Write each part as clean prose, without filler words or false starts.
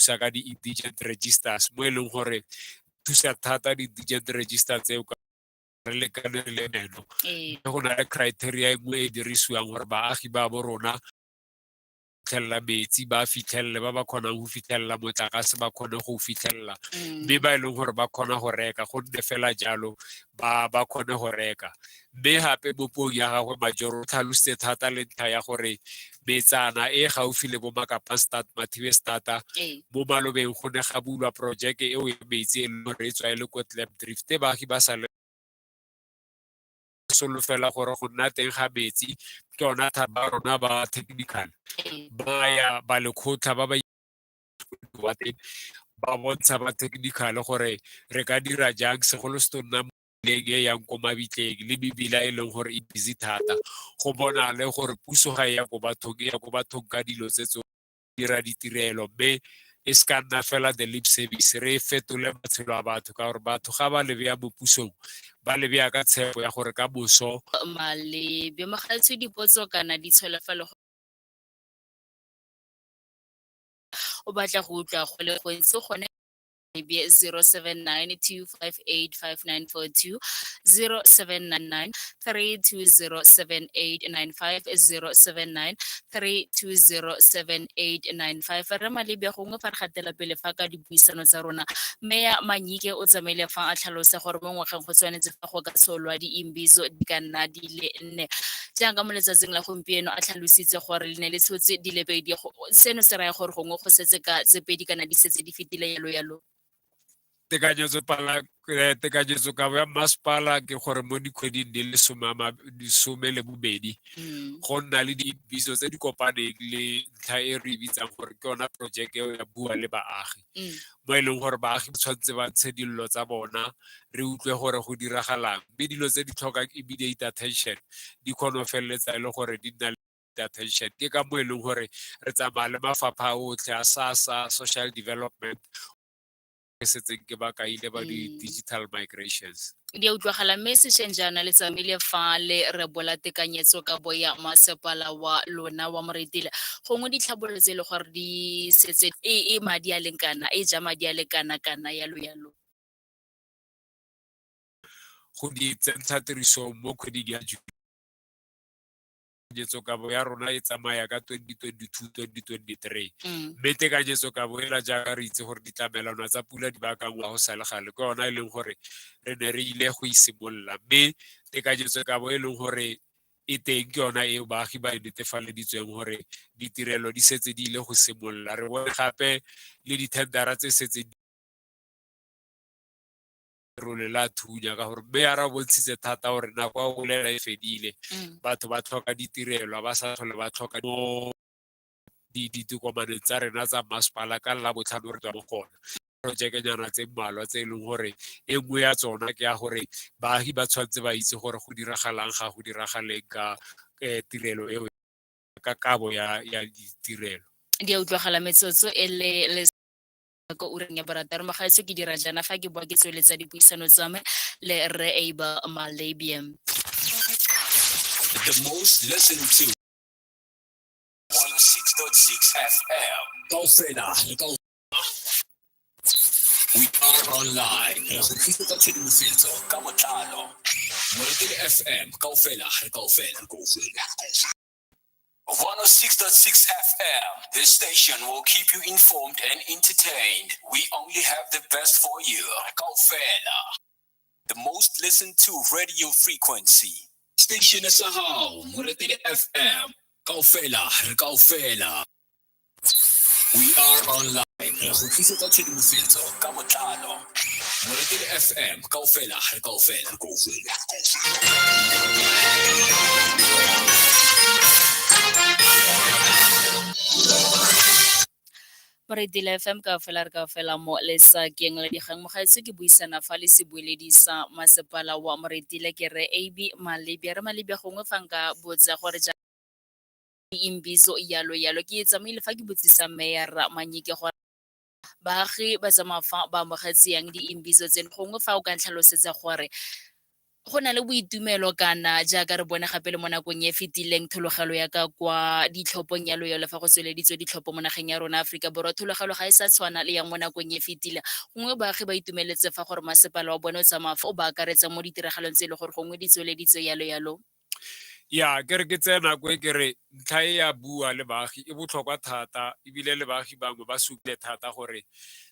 thusa ka di-indigent registers mo e leng gore thusa thata di-indigent registers tseo ka re lekane le meno. Mme go na le criteria e nngwe e dirisiwang gore baagi ba bo rona fitlhelela metsi ba fitlhelele, ba ba kgonang go fitlhelela motlakase ba kgone go fitlhelela, mme ba e leng gore ba kgona go reka gonne fela jalo ba kgone go reka. Mme gape mo puong ya gagwe Majoro o tlhalositse thata le ntlha ya gore metsana e gaufi le bo Makapanstad, Mathibesstad mo malobeng go ne ga bulwa projeke eo ya metsi e leng gore e tswa e le ko Klerksdorp baagi ba sa solofela gore go nna teng ga metsi ke ona ba rona ba technical ba ya ba lekgotla ba wa teng ba bontsha ba technical gore re ka dira jang segolo se tonna leng e yang ko mabitleng le mebila e leng gore e busy thata go bona le gore puso ga e ya ko bathong ka dilo tse tso dira ditirelo, mme e se ka nna fela the lip service re fetole matshelo a batho ka gore batho ga ba lebya mo pusong ba lebya ka tshepo ya gore ka moso malebe mogatse dipotso kana di tsholofelo o batla go utlwa go le gontsi gone 0792585942 079932078950 0793207895 re malebe gongwe fa re gatela pele fa ka dipuisano tsa rona Meya Manyike o tsamaile fa a tlhalosa gore mo ngwageng go tshwanetse fa go ka tsholwa diimbizo di ka nna di le 4 jaaka mo letsatsing la gompieno a tlhalositse gore le ne le tshotse di le pedi seno se raya gore gongwe go setse ka tse pedi kana di setse di fetile yalo tekanyetso ka ya masepala ke gore mo dikgweding di le 12 go nna le diimbizo tse di kopaneng le ntlha e re bitsang gore ke yona projeke ya bua le baagi mo e leng gore baagi ba tshwanetse ba ntshe dillo tsa bona re utlwe gore go diragalang mme dilo tse di tlhokang immediate attention di kgone go feleletsa e le gore di nna le attention ke ka mo e leng gore re tsamaya le mafapha otlhe a SASSA, social development setseng ke ba kaile ba di-digital migrations. Di a utlwagala mme sešweng jaana le tsamaile fa le rebola tekanyetso ka bo ya masepala wa lona wa Moretele gongwe ditlhabololo tse e le gore di setse e madi a leng kana e ja madi a le kana yalo go di tsentsha tiriso mo kgweding ya June tekanyetsokabo ya rona e tsamaya ka 2022-2023 mme tekanyetsokabo ela jaaka re itse gore ditlamelwana tsa pula di baakangwa go sa le gale ke yona e leng gore re ne re ile go isimolola mme tekanyetsokabo e leng gore e teng ke yona eo baagi ba e netefaleditsweng gore ditirelo di setse di ile go simolola re bone gape le dithendara tse setse role la thunya ka gore mme ya ra bontshitse thata gore nako ya go lela e fedile batho ba tlhoka ditirelo ba sa tlhole ba tlhoka mo ditokomaneng tsa rena tsa masepala ka Labotlhano re tswa mo gona projekenyana tse mmalwa tse e leng gore e nngwe ya tsona ke ya gore baagi ba tshwanetse ba itse gore go diragalang ga go diragaleng ka tirelo eo ka kabo ya ditirelo di a utlwagala metsotso e le ko ureng ya barataro mogaetso ke dira jana fa ke bua ke tsweletsa dipuisano tsa me le Re Aba Malebian. The most listened to 106.6 FM. We are online. Re tlisa tshedimosetso ka botlalo. Moretele FM kaofela. 106.6 FM. This station will keep you informed and entertained. We only have the best for you. Kaofela. The most listened to radio frequency. Station is a home. Moretele FM. Kaofela. We are online. Re tlisa tshedimosetso ka botlalo. Moretele FM kaofela. Moretele FM kaofela mo lesakeng la digang mogaetso ke buisana fa le se bueledi sa masepala wa Moretele ke Re Aba Malebian gongwe fa nka botsa gore imbizo yalo ke tsamaile fa ke botsisa Meya Manyike gore baagi ba tsamaya fa ba amogetse yang diimbizo tseno gongwe fa o ka ntlhalosetsa gore go na le boitumelo kana jaaka re bone gape le mo nakong e fetileng thologelo ya ka kwa ditlhophong yalo yalo fa go tsweleditswe ditlhopho mo nageng ya rona Aforika Borwa thologelo ga e sa tshwana le yang mo nakong e fetile gongwe baagi ba itumeletse fa gore masepala wa bone o tsamaya fa o ba akaretsa mo ditiragalong tse e le gore gongwe di tsweleditswe yalo yalo ya ke re ke tsaya nako e ke re ntlha e ya bua le baagi e botlhokwa thata ebile le baagi bangwe ba supile thata gore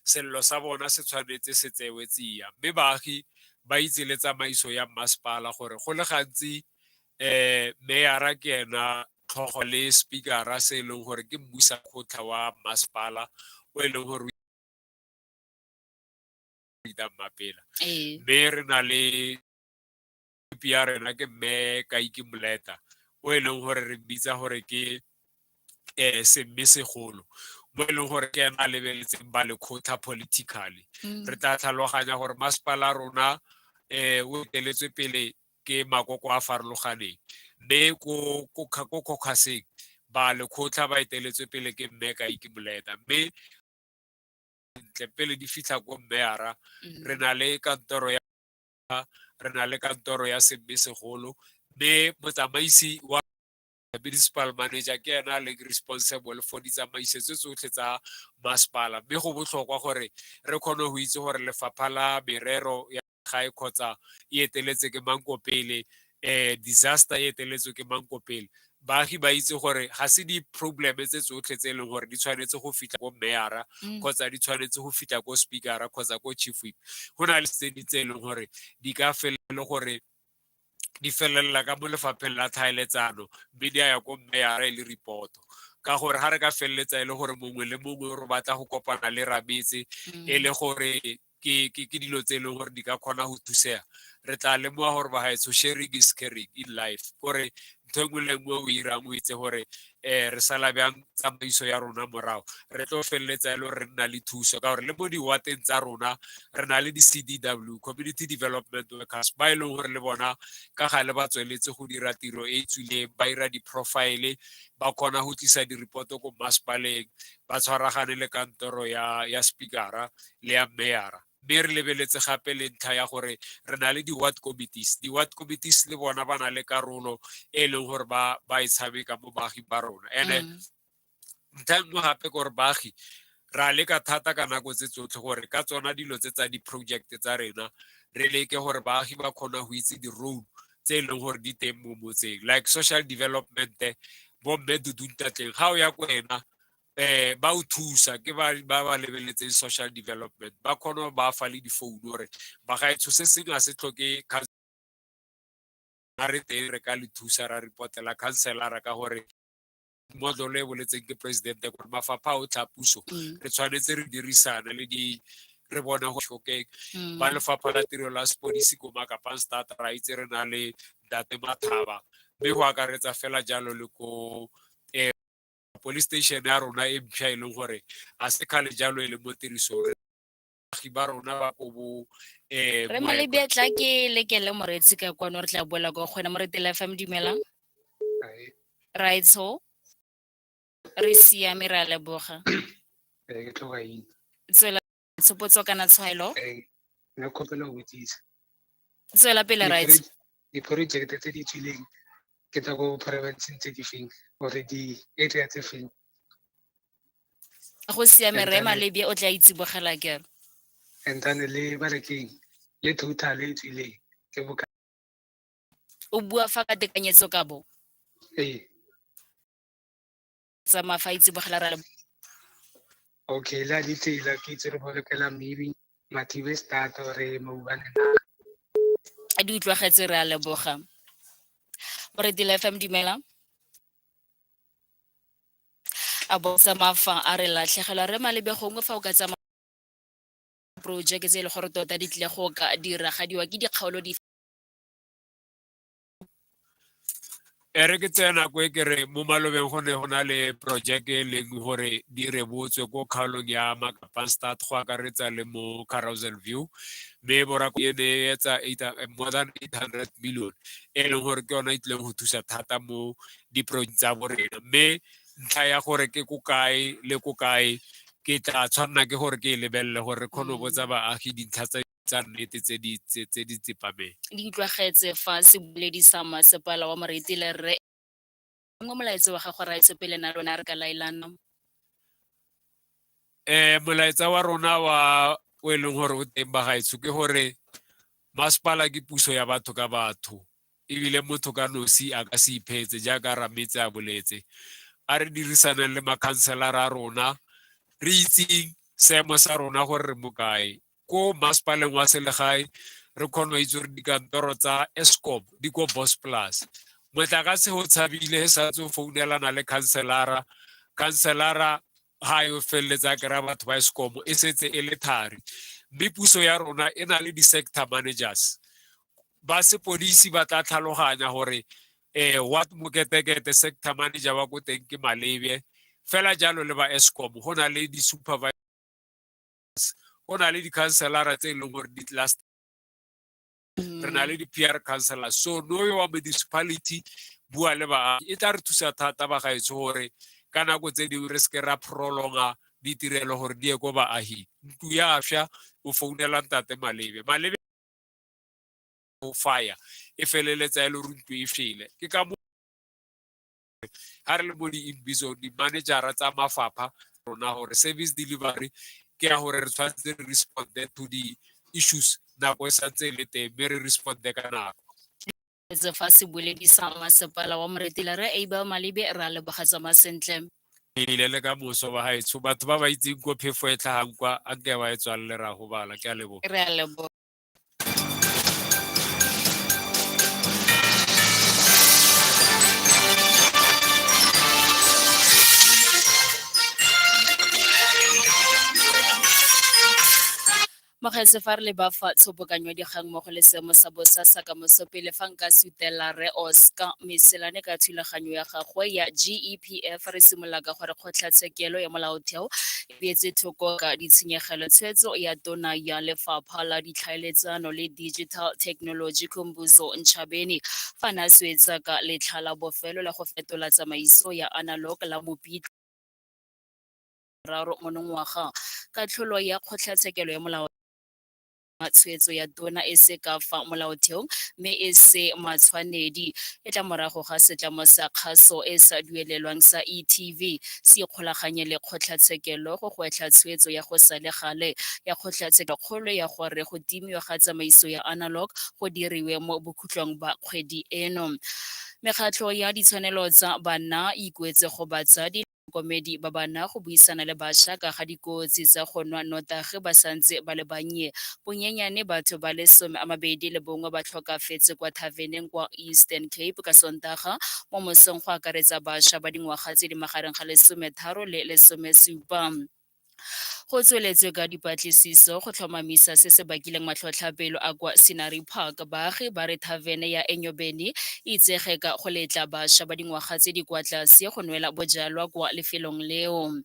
sello sa bona se tshwanetse se tsewe tsia mme baagi ba itse le tsamaiso ya masepala gore go le gantsi meyara ke ena tlhogo le speakera se e leng gore ke mmusa kgotlha wa masepala o e leng gore o mapela mme re na le ya rena ke mme Kaiki Moleta o e leng gore re bitsa gore ke semme segolo mo e leng gore ke ena a lebeletseng ba lekgotla politically re tla tlhaloganya gore masepala rona o eteletswe pele ke makoko a farologaneng mme ko caucusing ba lekgotla ba eteletswe pele ke mme Kaiki Moleta mme ntle pele di fitlha ko mmeyara re na le kantoro ya semme segolo mme motsamaisi wa municipal manager ke ena le responsible for ditsamaisetso tsotlhe tsa masepala mme go botlhokwa gore re kgone go itse gore lefapha la merero ya gae kgotsa e eteletse ke mang ko pele disaster e eteletswe ke mang ko pele baagi ba itse gore ga se di-probleme tse tsotlhe tse e leng gore di tshwanetse go fitlha ko meyara kgotsa di tshwanetse go fitlha ko speakera kgotsa ko chief whip go na le tse di tse e leng gore di ka felela gore di felelela ka mo lefapheng la tlhaeletsano mme di a ya ko mmeyara e le reporto ka gore ga re ka feleletsa e le gore mongwe le mongwe re batla go kopana le rametse e le gore ke dilo tse e leng gore di ka kgona go thusega re tla lemoga gore bagaetso sharing is caring in life gore ntho engwe le engwe o irang o itse gore re sala bjang tsamaiso ya rona morago re tlo feleletsa e le gore re nna le thuso ka gore le mo diwateng tsa rona re na le di-CDW community development workers ba e leng gore le bona ka gale ba tsweletse go dira tiro e tswileng ba ira di-profile ba kgona go tlisa di-reporto ko masepaleng ba tshwaragane le kantoro ya speakera le ya meyara mme re lebeletse gape le ntlha ya gore re na le di-ward committees di-ward committees le bona ba na le karolo e leng gore ba e tshameka mo baagi ba rona and-e ntlha nngwe gape gore baagi ra leka thata ka nako tse tsotlhe gore ka tsona dilo tse tsa di-project tsa rena re leke gore baagi ba kgona go itse di-road tse e leng gore di teng mo motseng like social development bomme duduntatleng ga o ya ko ena ba o thusa ke ba lebeletseng social development ba kgona ba fa le difounu gore bagaetsho se sengwe a se tlhoke re teng re ka le thusa ra reportela counselara ka gore modolo e boletseng ke presidente gore mafapha a otlha puso re tshwanetse re dirisana le re bone go tlhokeng ba lefapha la tiro la sepodisi ko Makapang start ra itse re na le Ntate Mathaba mme go akaretsa fela jalo le ko police station ya rona e mpšha e leng gore a se kgale jalo e le mo tirisong baagi ba rona ba ko bo re malebia tla ke lekele moreetsi ka kwano re tla boela go kgona moretela FM dumelang right so re siame re a leboga ke tloga eng tswela tshopotso kana tshwaelo nna kopela go botsisa tswela pele right di-project tse di tswileng ke tsa go provinceng tse di feng gore di-area tse feng go siame re malebia o tla itsibogela kere and then le barekeng le total e tswileng ke boka o bua fa ka tekanyetso ka bo tsa mafa itsibogela ra okay la ditsela ke itse re bolokela maybe Mathibe start re Maubane a di utlwagetse re a leboga moretela FM dumela a botsa mafa a re latlhegelwa re malebe gongwe fa o ka tsama project tse le gore tota di tle go ka diragadiwa ke dikgaolo di re ke tsaya nako e kere mo malobeng go ne go na le project e leng gore di rebotswe ko kgaolong ya Makapang start go akaretsa le mo Carousel View mme borako e ne etsa more than 800 million e leng gore ke yona e tlileng go thusa thata mo diproject tsa borena mme ntlha ya gore ke ko kae le ko kae ke tla tshwanela ke gore ke e lebelele gore re kgone go botsa baagi dintlha tsa tsa nnete tse di tsepameng. Di utlwagetse fa se buledisa masepala wa Moretele Rre mo molaetsa wa gago ra pele na rona re ka laelana. Molaetsa wa rona wa o e leng gore o teng ba gaetsho ke gore masepala ke puso ya batho ka batho ebile motho ka nosi a ka se iphetse jaaka Rametse a boletse. A re dirisanang le makhanselara a rona re itseng seemo sa rona gore re mokae ko masepaleng wa selegae re kgona go itse gore dikantoro tsa Eskom di ko Bosplus. Motlakase go tshabile he sa tse o founelana le khanselara ha yo felletsa kry-a batho ba Eskom e setse e le thari. Mme puso ya rona e na le di-sector managers ba sepodisi ba tla tlhaloganya gore what moketekete sector manager wa ko teng ke malebe fela jalo le ba Eskom go na le di-supervisors go na le di-councilora tse e leng gore di last re na le di-PR councillors. So no yo wa municipality bua le baagi e tla re thusa thata ba gaetsho gore ka nako tse dingwe re seke ra prolonga ditirelo gore di ye ko baagi. Ntlo ya fya o founela ntate malebe o fire e feleletsa e le gore ntlo e fele. Ke ka mo ha re le mo di-imbizo di-managera tsa mafapha rona gore service delivery ke ya gore re tshwanetse re responde to di-issues nako e santse le teng mme re responde ka nako. Tse fa se buledisa masepala wa Moretele Rre Abel Malebe ra leboga tsama sentle. Ile le ka moso ba gaetsho batho ba ba itseng ko phefo e tlhagang kwa a nke ba e tswalle ra go bala ke a leboga. Re a leboga. Mogetse fa re le ba fa tshobokanyo dikgang mo go le seemo sa bosa sa ka mosopele fa nka sutela Rre Oscar Meselane ka thulaganyo ya gagwe ya Gepf re simolola ka gore kgotlatshekelo ya molaotheo e beetse thoko ka ditshenyegelo tshwetso ya tona ya lefapha la ditlhaeletsano le digital technology Khumbudzo Ntshavheni fa na swetsa ka letlha la bofelo la go fetola tsamaiso ya analog la mopitlo raro monongwaga ka tlholo ya kgotlatshekelo ya molao tshwetso ya tona e se ka fa molaotheong mme e se matshwanedi e tla morago ga setlamo sa kgaso e sa duelelwang sa e-TV se ikgolaganye le kgotlatshekelo go gwetla tshwetso ya go sa le gale ya kgotlatshekelo kgolo ya gore go timiwa ga tsamaiso ya analog go diriwe mo bokhutlong ba kgwedi eno. Mekgatlho ya ditshwanelo tsa bana ikuetse go batsadi komedi ba bana go buisana le bašwa ka ga dikotsi tsa go nwa notagi ba santse ba le bannye. Bonyenyane batho ba le 21 ba tlhokafetse kwa thaveneng kwa Eastern Cape ka Sontaga mo mosong go akaretsa bašwa ba dingwaga tse di magareng ga 13 le 17. Go tsweletswe ka dipatlisiso go tlhomamisa se se bakileng matlhotlhapelo a kwa Scenery Park. Baagi ba re thavene ya Enyobeni itsege ka go letla bašwa ba dingwaga tse di kwa tlase go nwela bojalwa kwa lefelong leo.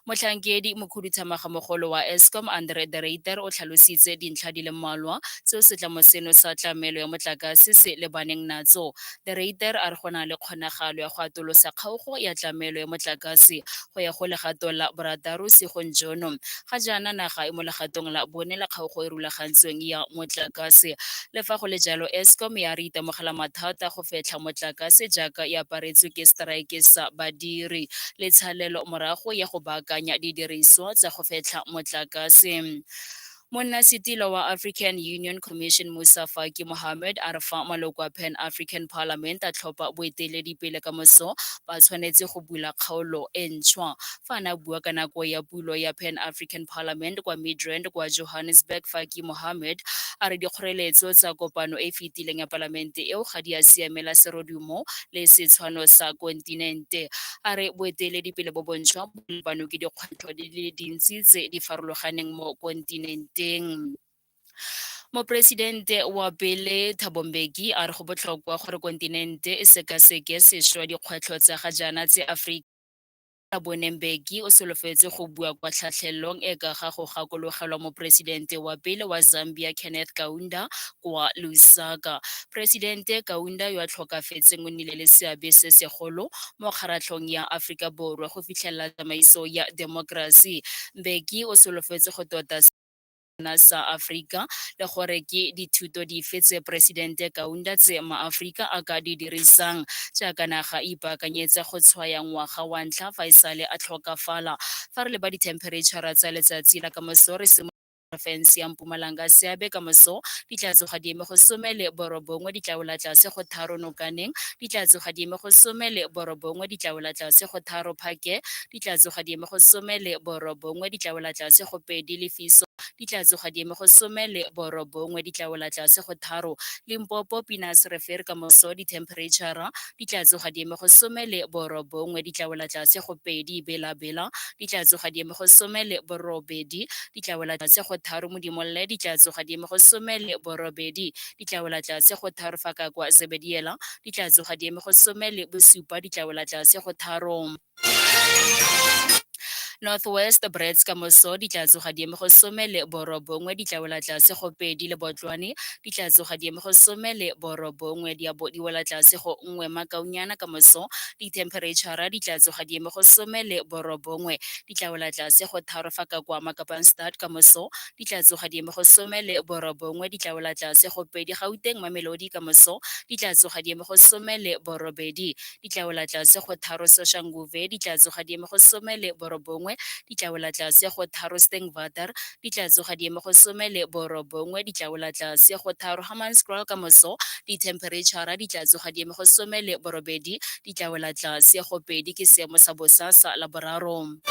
Motlhankedi mokhuduthamagamogolo wa Eskom Andre de Ruyter o tlhalositse dintlha di le mmalwa tseo setlamo seno sa tlamelo ya motlakase se lebaneng natso. De Ruyter a re go na le kgonagalo ya go atolosa kgaogo ya tlamelo ya motlakase go ya go legato la borataro segong jono. Ga jaana naga e mo legatong la bone la kgaogo e rulagantsweng ya motlakase. Le fa go le jalo Eskom ya re itemogela mathata go fetlha motlakase jaaka e aparetswe ke strike sa badiri le tshalelo morago ya go baakanya didiriswa tsa go fetlha motlakase. Monnasetilo wa African Union Commission Musa Faki Mohammed a re fa maloko a Pan African Parliament a tlhopha boeteledipele ka moso ba tshwanetse go bula kgaolo e ntšhwa. Fa na bua ka nako ya pulo ya Pan African Parliament kwa Midrand kwa Johannesburg, Faki Mohammed a re dikgoreletso tsa kopano e fetileng ya palamente eo ga di a siamela serodumo le setshwano sa kontinente. A re boeteledipele bo bontšhwa bo lebano ke dikgwetlho di le dintsi tse di farologaneng mo kontinenteng. Mopresidente wa pele Thabo Mbeki a re go botlhokwa gore kontinente e sekaseke sešwa dikgwetlho tsa ga jaana tse Aforika. Thabo Mbeki o solofetse go bua kwa tlhatlhelong e ka ga go gakologelwa mopresidente wa pele wa Zambia Kenneth Kaunda kwa Lusaka. Presidente Kaunda yo a tlhokafetseng o nnile le seabe se segolo mo kgaratlhong ya Aforika Borwa go fitlhelela tsamaiso ya demokrasi. Mbeki o solofetse go tota sa Afrika le gore ke dithuto dife tse Presidente Kaunda tse maAfrika a ka di dirisang jaaka naga ipaakanyetsa go tshwaya ngwaga wa ntlha fa e sale a tlhokafala. Fa re leba di-temperature tsa letsatsi la kamoso re porofense ya Mpumalanga seabe ka moso di tla tsoga di eme go 19 di tla wela tlase go 3 Nokaneng, di tla tsoga di eme go 19 di tla wela tlase go 3 Phake, di tla tsoga di eme go 19 di tla wela tlase go 2 Lefiso, di tla tsoga di eme go 19 di tla wela tlase go 3 Limpopo. Pinas Refer ka moso di-temperature di tla tsoga di eme go 19 di tla wela tlase go 2 Bela-Bela, di tla tsoga di eme go 18 di tla wela tlase go 3 Modimolle, di tla tsoga di eme go 18 di tla wela tlase go 3 Fakakwa Zebediela, di tla tsoga di eme go 17 di tla wela tlase go 3 Northwest Brits ka moso di tla tsoga di eme go 19 di tla wela tlase go 2 Lebotlwane, di tla tsoga di eme go 19 di wela tlase go 1 Makaunyana ka moso di-temperature di tla tsoga di eme go 19 di tla wela tlase go 3 Fakakwa Makapanstad ka moso di tla tsoga di eme go 19 di tla wela tlase go 2 Gauteng Mamelodi ka moso di tla tsoga di eme go 18 di tla wela tlase go 3 Soshanguve, di tla tsoga di eme go 19 di tla wela tlase go 3 Stengvater, di tla tsoga di eme go 19 di tla wela tlase go 3 Hammanskraal ka moso di-temperature di tla tsoga di eme go 18 di tla wela tlase go 2 ke seemo sa bosa sa Laboraro.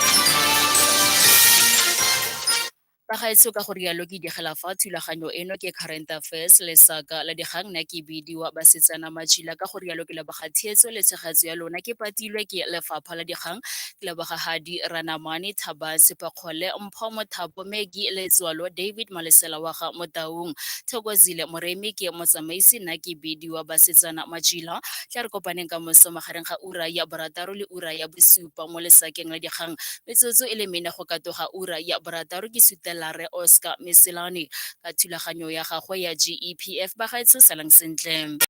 Bagaetso ka go rialo ke digela fa thulaganyo eno ke current affairs lesaka la dikgang nna ke bidiwa Basetsana Matšila ka go rialo ke leboga theetso le tshegetso ya lona ke patilwe ke lefapha la dikgang ke leboga Hadi Ranamane Thabang Sepakgole Mpho Mothapo Megi Letswalo David Malesela wa ga Motaung Thokozile Moremi ke motsamaisi nna ke bidiwa Basetsana Matšila tla re kopaneng ka moso magareng ga ura ya 6 le ura ya 7 mo lesakeng la dikgang metsotso e le mene go katoga ura ya 6 ke Re Oscar Meselani ka thulaganyo ya gagwe ya GEPF bagaetso salang sentle.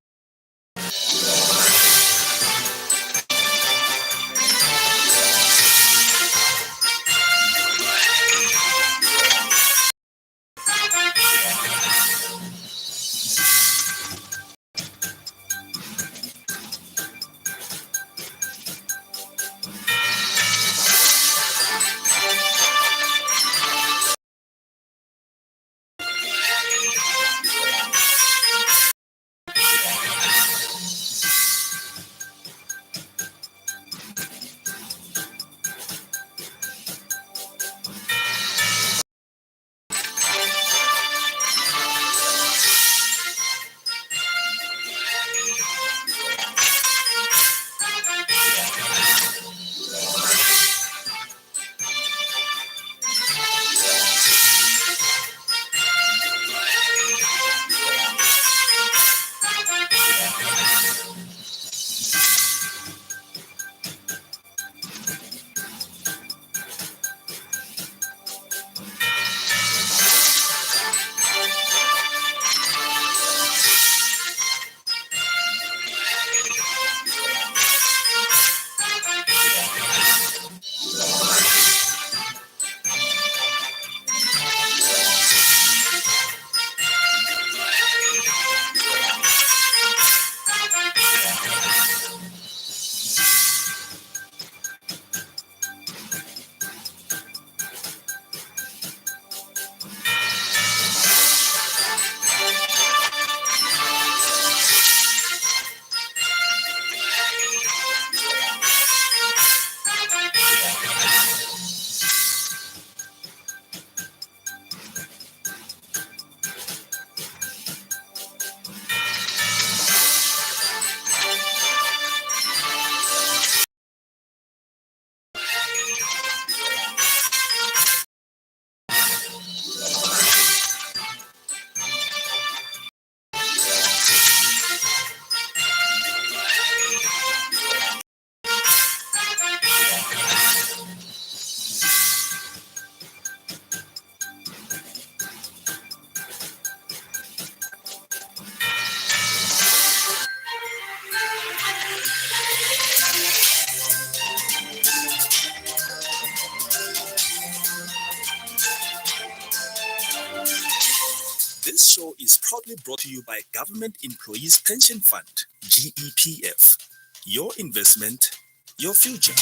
This show is proudly brought to you by Government Employees Pension Fund, GEPF. Your investment, your future.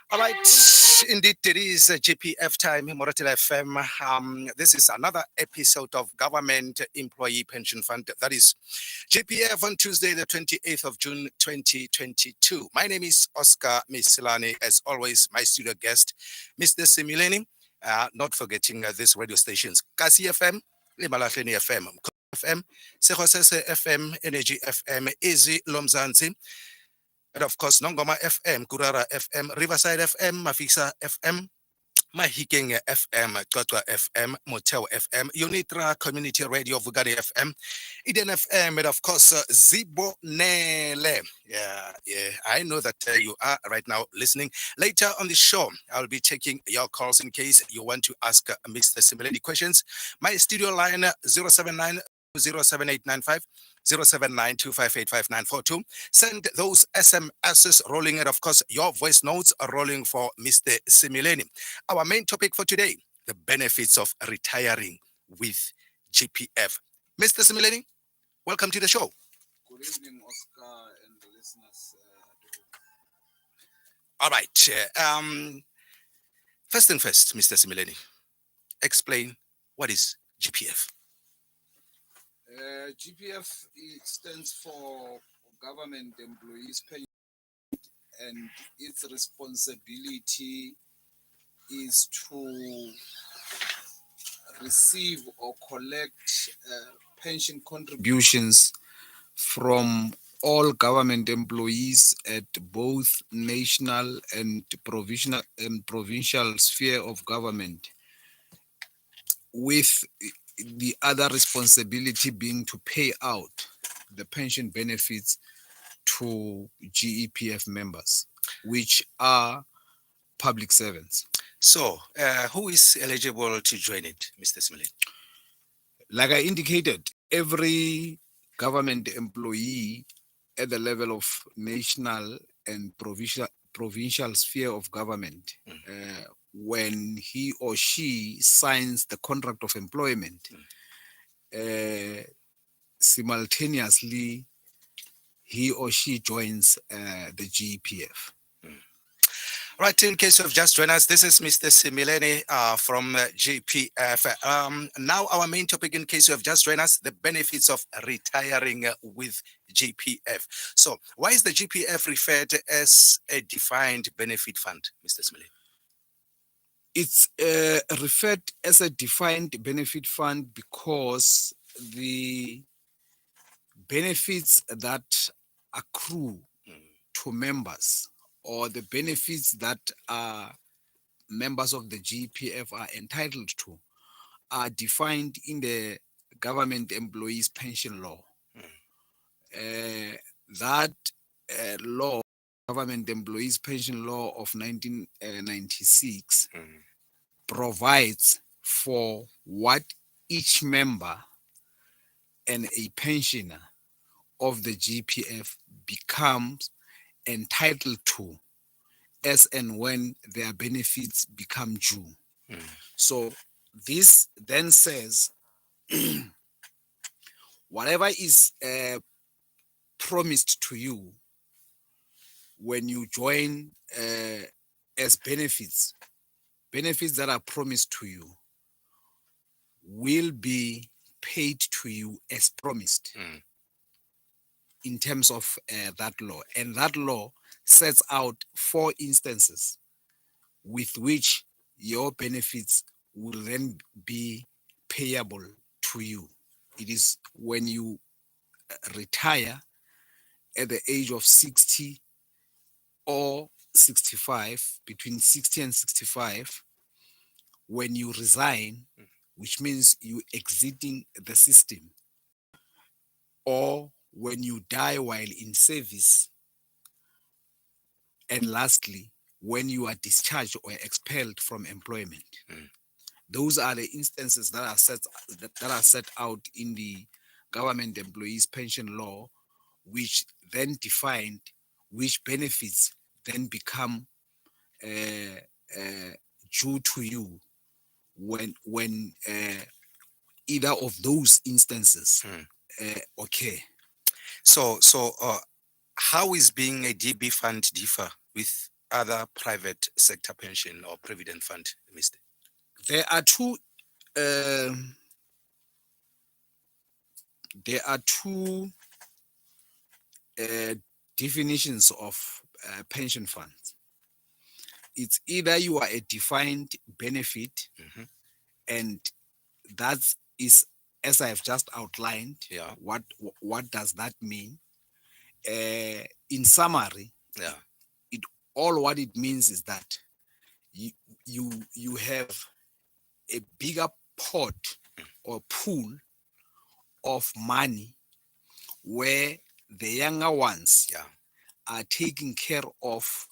All right, indeed, it is GPF time, Moratila FM. This is another episode of Government Employee Pension Fund. That is GPF on Tuesday, the 28th of June, 2022. My name is Oscar Misilani. As always, my studio guest, Mr. Simileni. Not forgetting these radio stations, Kasi FM, Limalahleni FM, FM, Sekosese FM, Energy FM, Easy Lomzanzi. And of course, Nongoma FM, Kurara FM, Riverside FM, Mafisa FM, Mahikeng FM, Kotwa FM, Motel FM, Unitra Community Radio, Vugari FM, Eden FM, and of course, Zibo Nele. Yeah, I know that you are right now listening. Later on the show, I'll be taking your calls in case you want to ask Mr. Simileni questions. My studio line 079 07895 07925855942. Send those SMSs rolling, and of course your voice notes are rolling for Mr. Simileni. Our main topic for today: the benefits of retiring with GPF. Mr. Simileni, welcome to the show. Good evening, Oscar and the listeners. All right. First thing first, Mr. Simileni, explain what is GPF. GPF stands for Government Employees Pension, and its responsibility is to receive or collect pension contributions from all government employees at both national and provincial sphere of government, with the other responsibility being to pay out the pension benefits to GEPF members, which are public servants. So, who is eligible to join it, Mr. Simileni? Like I indicated, every government employee at the level of national and provincial sphere of government, when he or she signs the contract of employment, simultaneously he or she joins the GEPF. Right, in case of just join us, this is Mr. Simileni from GPF. Now our main topic, in case you have just joined us, the benefits of retiring with GPF. So why is the GPF referred as a defined benefit fund, Mr. Simileni? It's referred as a defined benefit fund because the benefits that accrue to members, or the benefits that members of the GPF are entitled to, are defined in the Government Employees Pension Law. That law, Government Employees Pension Law of 1996, provides for what each member and a pensioner of the GPF becomes entitled to as and when their benefits become due. So this then says whatever is promised to you when you join as benefits that are promised to you will be paid to you as promised in terms of that law. And that law sets out 4 instances with which your benefits will then be payable to you. It is when you retire at the age of 60 or 65, between 60 and 65, when you resign, which means you exiting the system, or when you die while in service, and lastly, when you are discharged or expelled from employment. Those are the instances that are set out in the Government Employees Pension Law, which then defined which benefits then become due to you when either of those instances occur. So how is being a DB fund differ with other private sector pension or provident fund, Mr.? There are two definitions of pension funds. It's either you are a defined benefit, and that is, as I've just outlined, what does that mean? In summary, what it means is that you have a bigger pot or pool of money where the younger ones are taking care of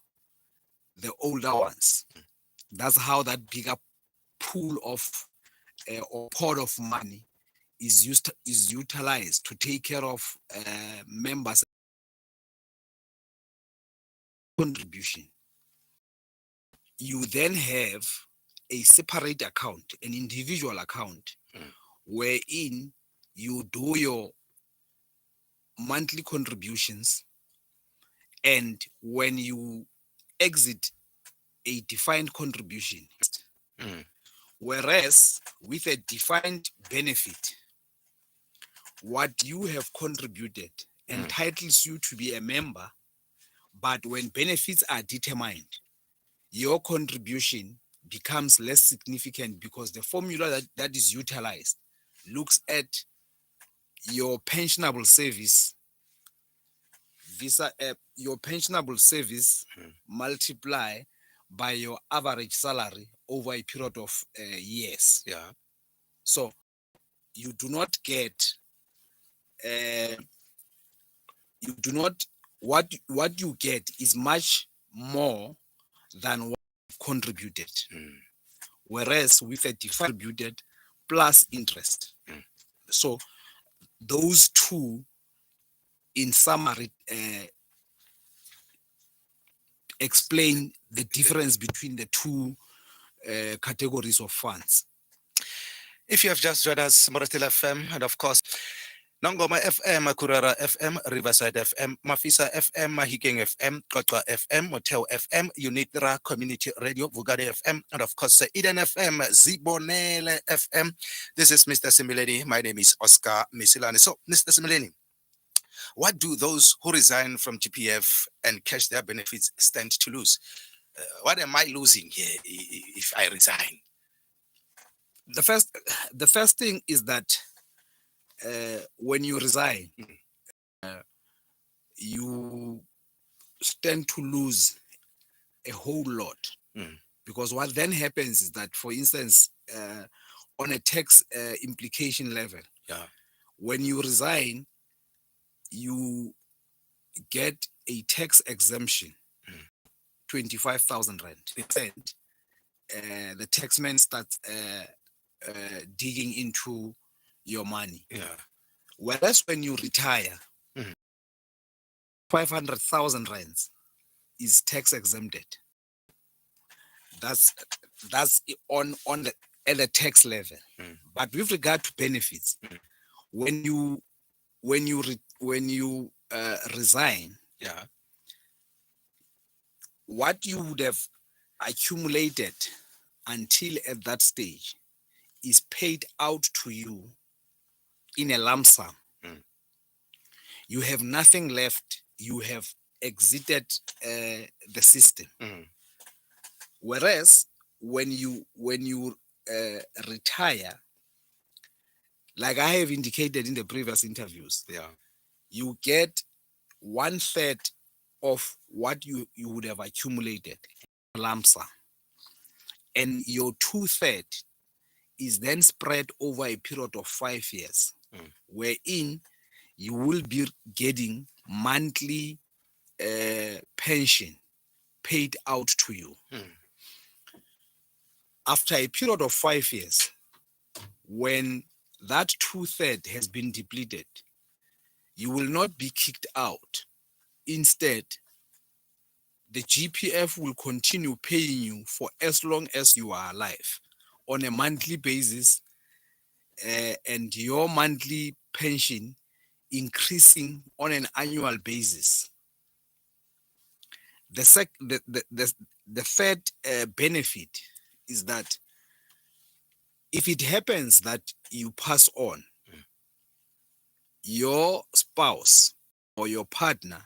the older ones. That's how that bigger pool of or pot of money is utilized to take care of members' contribution. You then have a separate account, an individual account, wherein you do your monthly contributions, and when you exit a defined contribution, whereas with a defined benefit, what you have contributed entitles you to be a member, but when benefits are determined, your contribution becomes less significant because the formula that is utilized looks at your pensionable service multiply by your average salary over a period of years. So you do not get what you get is much more than what you've contributed. Whereas with a defined contributed plus interest. So those two, in summary, explain the difference between the two categories of funds. If you have just joined us, Moratila FM, and of course, Nongoma FM, Kurara FM, Riverside FM, Mafisa FM, Mahikeng FM, Kotwa FM, Motel FM, Unitra Community Radio, Vugade FM, and of course, Eden FM, Zibonele FM. This is Mr. Simileni. My name is Oscar Misilani. So, Mr. Simileni, what do those who resign from GPF and cash their benefits stand to lose? What am I losing here if I resign? The first thing is that when you resign, you stand to lose a whole lot. Because what then happens is that, for instance, on a tax implication level, when you resign, you get a tax exemption, 25,000 rand. The taxman starts digging into your money. Whereas when you retire, 500,000 rands is tax exempted. That's on the at the tax level. But with regard to benefits, when you resign, what you would have accumulated until at that stage is paid out to you in a lump sum. You have nothing left. You have exited the system. Whereas when you retire, like I have indicated in the previous interviews, you get 1/3 of what you would have accumulated, lump sum, and your 2/3 is then spread over a period of 5 years, wherein you will be getting monthly pension paid out to you. After a period of 5 years, when that 2/3 has been depleted, you will not be kicked out. Instead, the GPF will continue paying you for as long as you are alive on a monthly basis, and your monthly pension increasing on an annual basis. The third benefit is that if it happens that you pass on, your spouse or your partner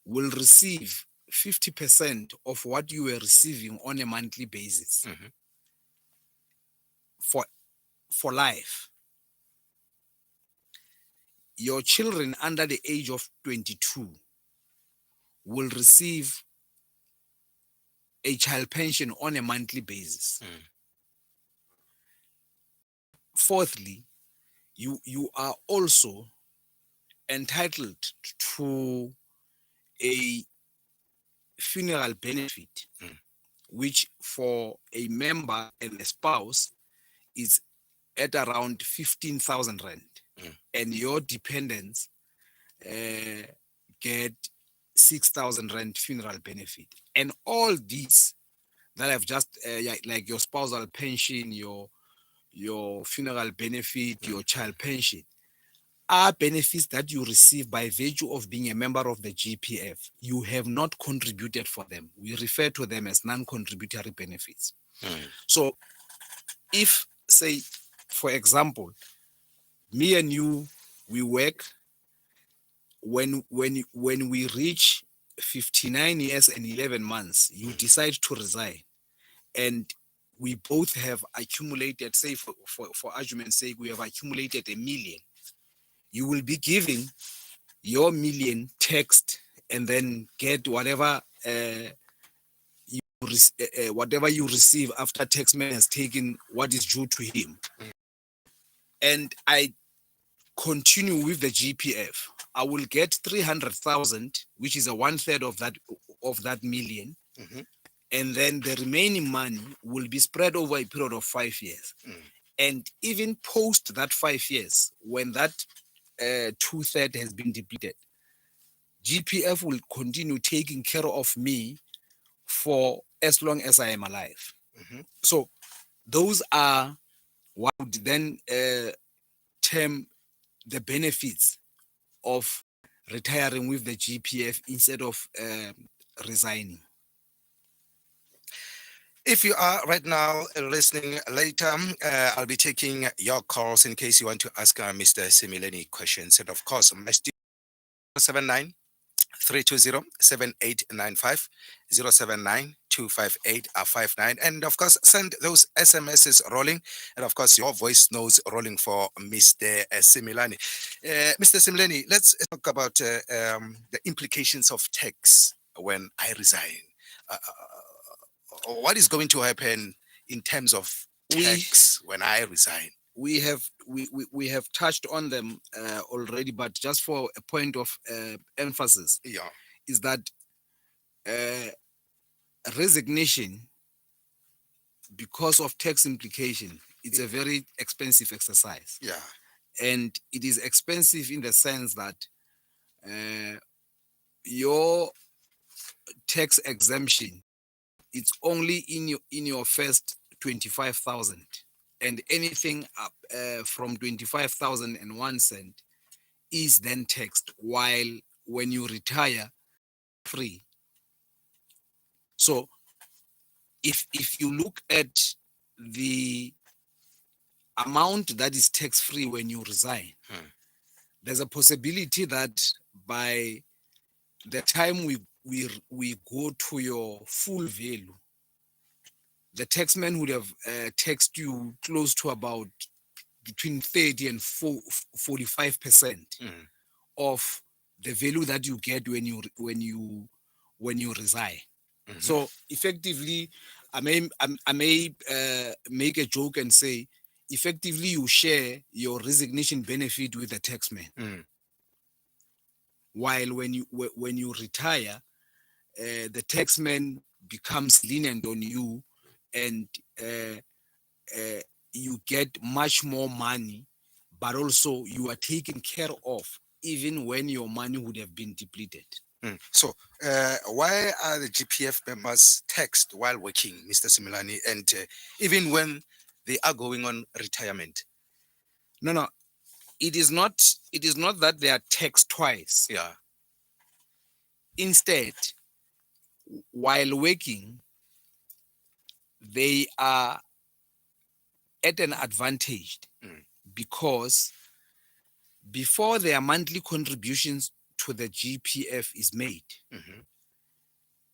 will receive 50% of what you were receiving on a monthly basis for life. Your children under the age of 22 will receive a child pension on a monthly basis. Fourthly, you are also entitled to a funeral benefit, which for a member and a spouse is at around 15,000 rand, and your dependents get 6,000 rand funeral benefit. And all these that I've just like your spousal pension, your funeral benefit, your child pension, are benefits that you receive by virtue of being a member of the GPF. You have not contributed for them. We refer to them as non-contributory benefits. So if, say, for example, me and you, we work, when we reach 59 years and 11 months, you decide to resign, and we both have accumulated, say for argument's sake, we have accumulated 1 million. You will be giving your 1 million taxed, and then get whatever whatever you receive after taxman has taken what is due to him. And I continue with the GPF. I will get 300,000, which is a 1/3 of that million. And then the remaining money will be spread over a period of 5 years. And even post that 5 years, when that 2/3 has been depleted, GPF will continue taking care of me for as long as I am alive. So those are what would then term the benefits of retiring with the GPF instead of resigning. If you are right now listening later, I'll be taking your calls in case you want to ask Mr. Simileni questions. And of course, my studio 79 320 7895 079 258 59. And of course, send those SMSs rolling. And of course, your voice notes rolling for Mr. Similani. Mr. Similani, let's talk about the implications of tax when I resign. What is going to happen in terms of tax when I resign? We have touched on them already, but just for a point of emphasis, is that resignation, because of tax implication, it's a very expensive exercise. And it is expensive in the sense that your tax exemption, it's only in your first 25,000, and anything up from 25,001 cent is then taxed, while when you retire, free. So if you look at the amount that is tax free when you resign, there's a possibility that by the time we go to your full value, the taxman would have taxed you close to about between 30 and 45% of the value that you get when you resign. So effectively, I may make a joke and say, effectively you share your resignation benefit with the taxman. While when you retire, the taxman becomes lenient on you, and you get much more money, but also you are taken care of even when your money would have been depleted. So why are the GPF members taxed while working, Mr. Similani, and even when they are going on retirement? No. It is not that they are taxed twice. Yeah. Instead, while working, they are at an advantage because before their monthly contributions to the GPF is made,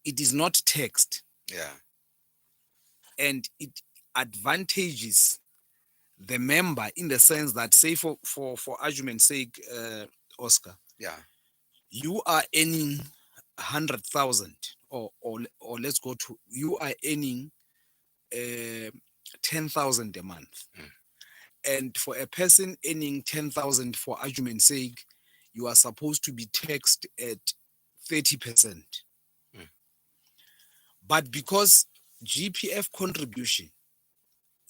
it is not taxed. Yeah. And it advantages the member in the sense that, say for argument's sake, Oscar, Yeah. you are earning 100,000, or let's go to, you are earning 10,000 a month. And for a person earning 10,000, for argument's sake, you are supposed to be taxed at 30%. But because GPF contribution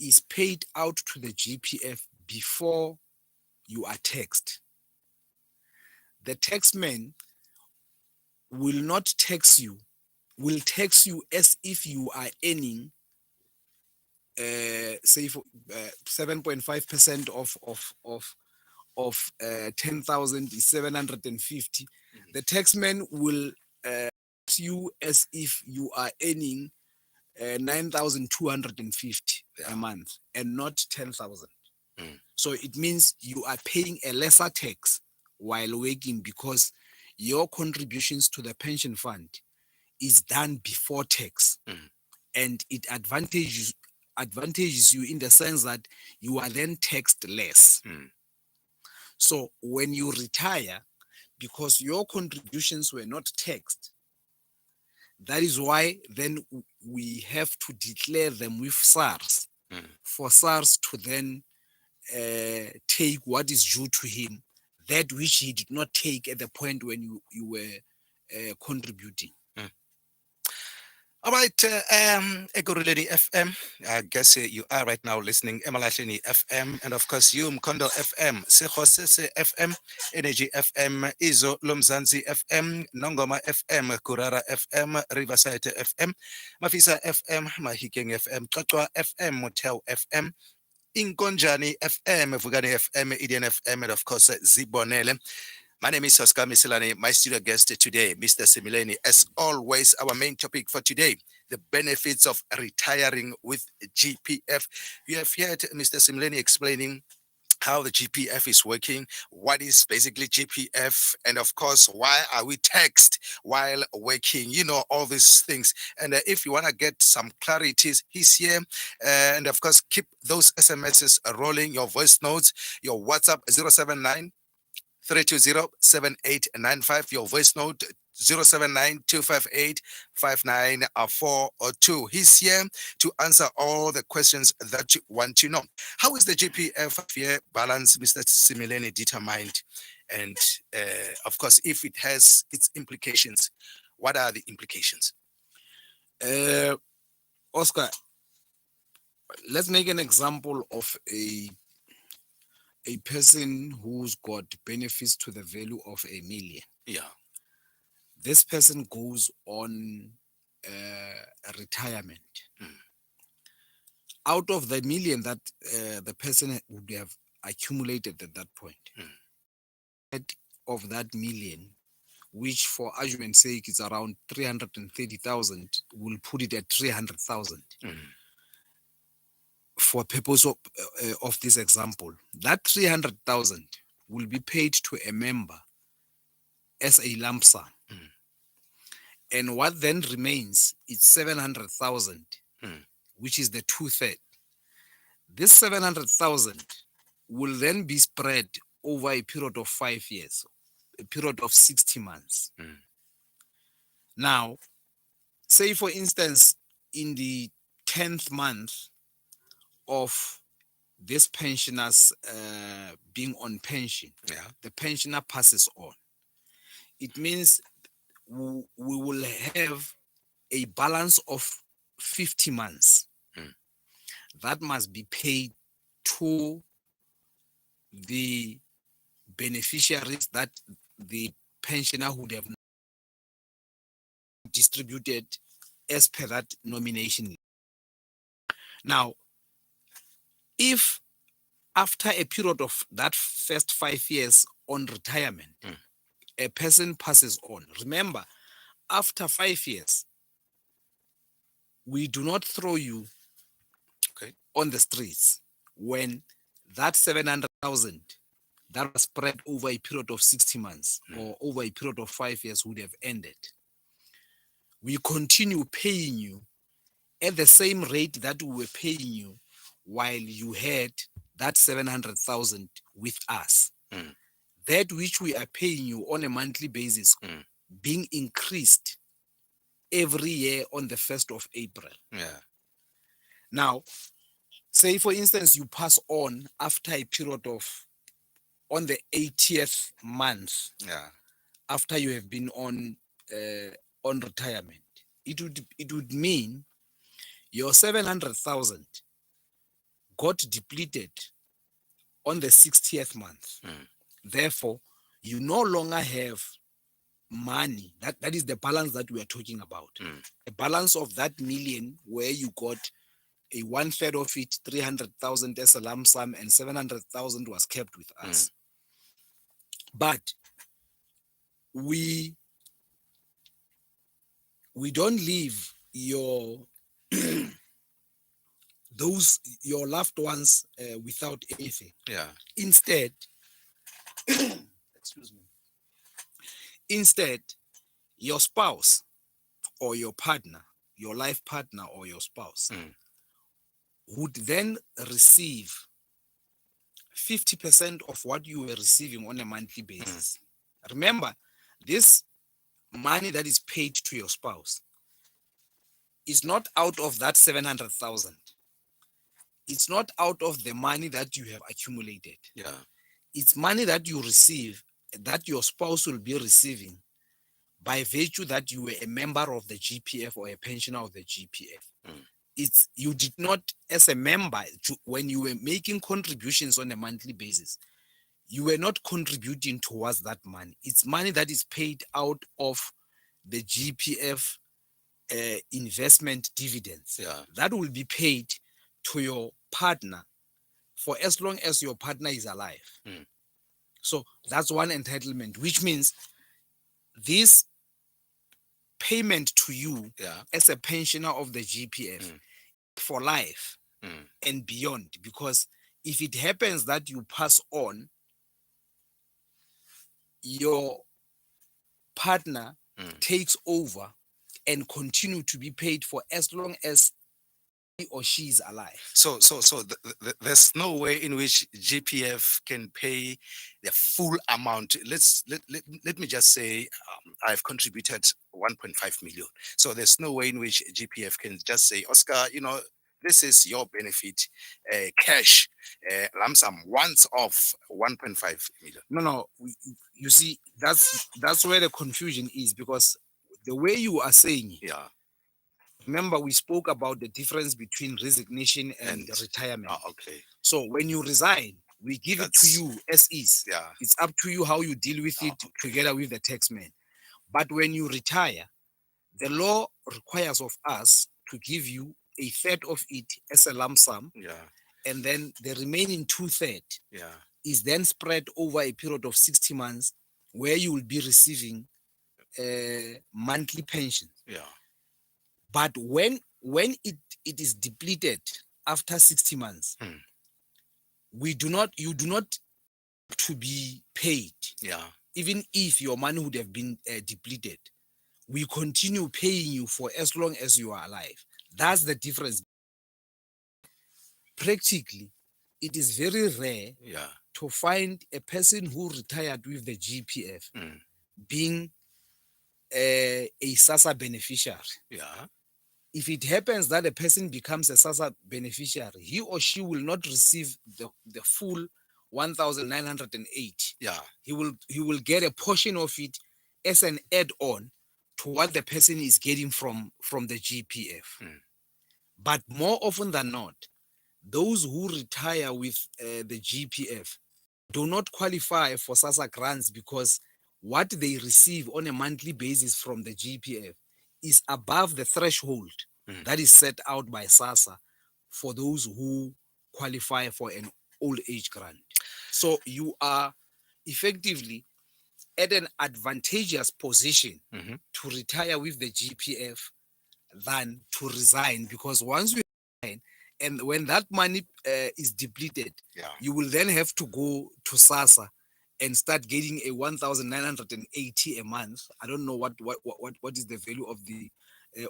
is paid out to the GPF before you are taxed, the taxman will not tax you, will tax you as if you are earning say for 7.5% of 10,000 is 750. The taxman will tax you as if you are earning 9,250 a month and not 10,000. So it means you are paying a lesser tax while working because your contributions to the pension fund is done before tax. And it advantages you in the sense that you are then taxed less. So when you retire, because your contributions were not taxed, that is why then we have to declare them with SARS, for SARS to then take what is due to him, that which he did not take at the point when you were contributing. All right, Ekurhuleni FM. I guess you are right now listening Emalahleni FM, and of course you Mkondo FM, Sekosese FM, Energy FM, Izo Lomzansi FM, Nongoma FM, Kurara FM, Riverside FM, Mafisa FM, Mahikeng FM, Totwa FM, Motel FM, Inkonjani FM, Vugani FM, Idian FM, and of course Zibonele. My name is Oscar Misilani, my studio guest today, Mr. Simileni. As always, our main topic for today, the benefits of retiring with GPF. You have heard Mr. Simileni explaining how the GPF is working, what is basically GPF, and of course, why are we taxed while working? You know, all these things. And if you want to get some clarities, he's here. And of course, keep those SMSs rolling, your voice notes, your WhatsApp 079 320-7895, your voice note 079-258-5942. He's here to answer all the questions that you want to know. How is the GPF here balance, Mr. Simileni, determined? And of course, if it has its implications, what are the implications? Oscar, let's make an example of a person who's got benefits to the value of 1 million. Yeah. This person goes on retirement. Out of the 1 million that the person would have accumulated at that point, of that 1 million, which for argument's sake is around 330,000, we'll put it at 300,000. For purpose of this example, that 300,000 will be paid to a member as a lump sum. And what then remains is 700,000, which is the 2/3. This 700,000 will then be spread over a period of 5 years, a period of 60 months. Now, say for instance, in the 10th month of this pensioner's being on pension, the pensioner passes on. It means we will have a balance of 50 months that must be paid to the beneficiaries that the pensioner would have distributed as per that nomination. Now, if after a period of that first 5 years on retirement, a person passes on. Remember, after 5 years, we do not throw you on the streets when that 700,000 that was spread over a period of 60 months or over a period of 5 years would have ended. We continue paying you at the same rate that we were paying you while you had that 700,000 with us. That which we are paying you on a monthly basis being increased every year on the 1st of April. Now, say for instance, you pass on after a period of, on the 80th month, after you have been on retirement, it would mean your 700,000 got depleted on the 60th month. Therefore, you no longer have money. That is the balance that we are talking about. The balance of that million where you got a 1/3 of it, 300,000 as a lump sum, and 700,000 was kept with us. But we don't leave your your loved ones without anything. Instead, excuse me. Instead, your spouse or your partner, your life partner or your spouse, would then receive 50% of what you were receiving on a monthly basis. Remember, this money that is paid to your spouse is not out of that 700,000. It's not out of the money that you have accumulated. It's money that you receive, that your spouse will be receiving by virtue that you were a member of the GPF or a pensioner of the GPF. It's, you did not, as a member, when you were making contributions on a monthly basis, you were not contributing towards that money. It's money that is paid out of the GPF investment dividends. That will be paid to your partner for as long as your partner is alive. So that's one entitlement, which means this payment to you as a pensioner of the GPF for life and beyond, because if it happens that you pass on, your partner takes over and continue to be paid for as long as he or she is alive. So there's no way in which GPF can pay the full amount. Let me just say I've contributed 1.5 million. So there's no way in which GPF can just say, Oscar, this is your benefit, cash, lump sum, once off 1.5 million. No. You see, that's where the confusion is, because the way you are saying it, remember we spoke about the difference between resignation and retirement. Okay. So when you resign, we give it to you as is. It's up to you how you deal with it together with the taxman. But when you retire, the law requires of us to give you 1/3 of it as a lump sum. And then the remaining 2/3 is then spread over a period of 60 months where you will be receiving monthly pension. But when it is depleted after 60 months, you do not to be paid. Even if your money would have been depleted, we continue paying you for as long as you are alive. That's the difference. Practically, it is very rare to find a person who retired with the GPF being a SASSA beneficiary. If it happens that a person becomes a SASSA beneficiary, he or she will not receive the full 1,908. He will get a portion of it as an add-on to what the person is getting from the GPF. But more often than not, those who retire with the GPF do not qualify for SASSA grants, because what they receive on a monthly basis from the GPF is above the threshold that is set out by SASSA for those who qualify for an old age grant. So you are effectively at an advantageous position to retire with the GPF than to resign, because once you resign, and when that money is depleted, you will then have to go to SASSA and start getting a 1,980 a month. I don't know what is the value of the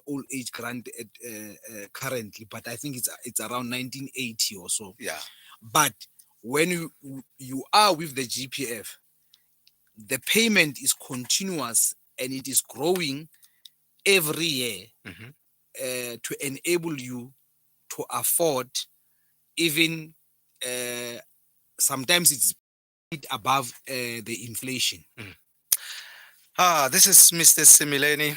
old age grant at, currently, but I think it's around 1980 or so. Yeah. But when you are with the GPF, the payment is continuous and it is growing every year to enable you to afford even sometimes it's above the inflation. This is Mr. Simileni.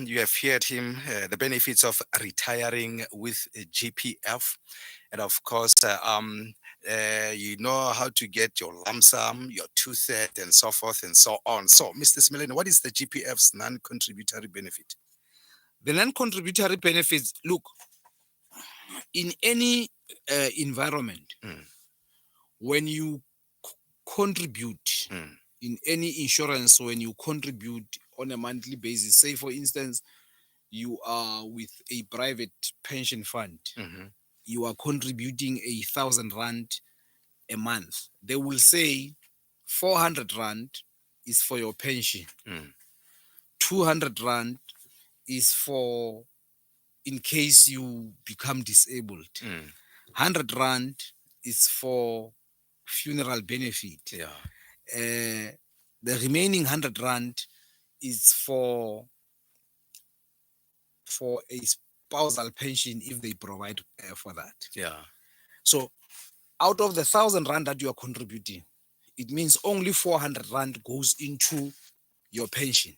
You have heard him, the benefits of retiring with a GPF. And of course, you know how to get your lump sum, your two-third, and so forth and so on. So, Mr. Simileni, what is the GPF's non-contributory benefit? The non-contributory benefits, look, in any environment, when you contribute in any insurance, when you contribute on a monthly basis, say for instance, you are with a private pension fund, you are contributing 1,000 rand a month. They will say 400 rand is for your pension, 200 rand is for in case you become disabled, 100 rand is for funeral benefit. The remaining 100 rand is for a spousal pension if they provide for that. So out of the 1,000 rand that you are contributing, it means only 400 rand goes into your pension.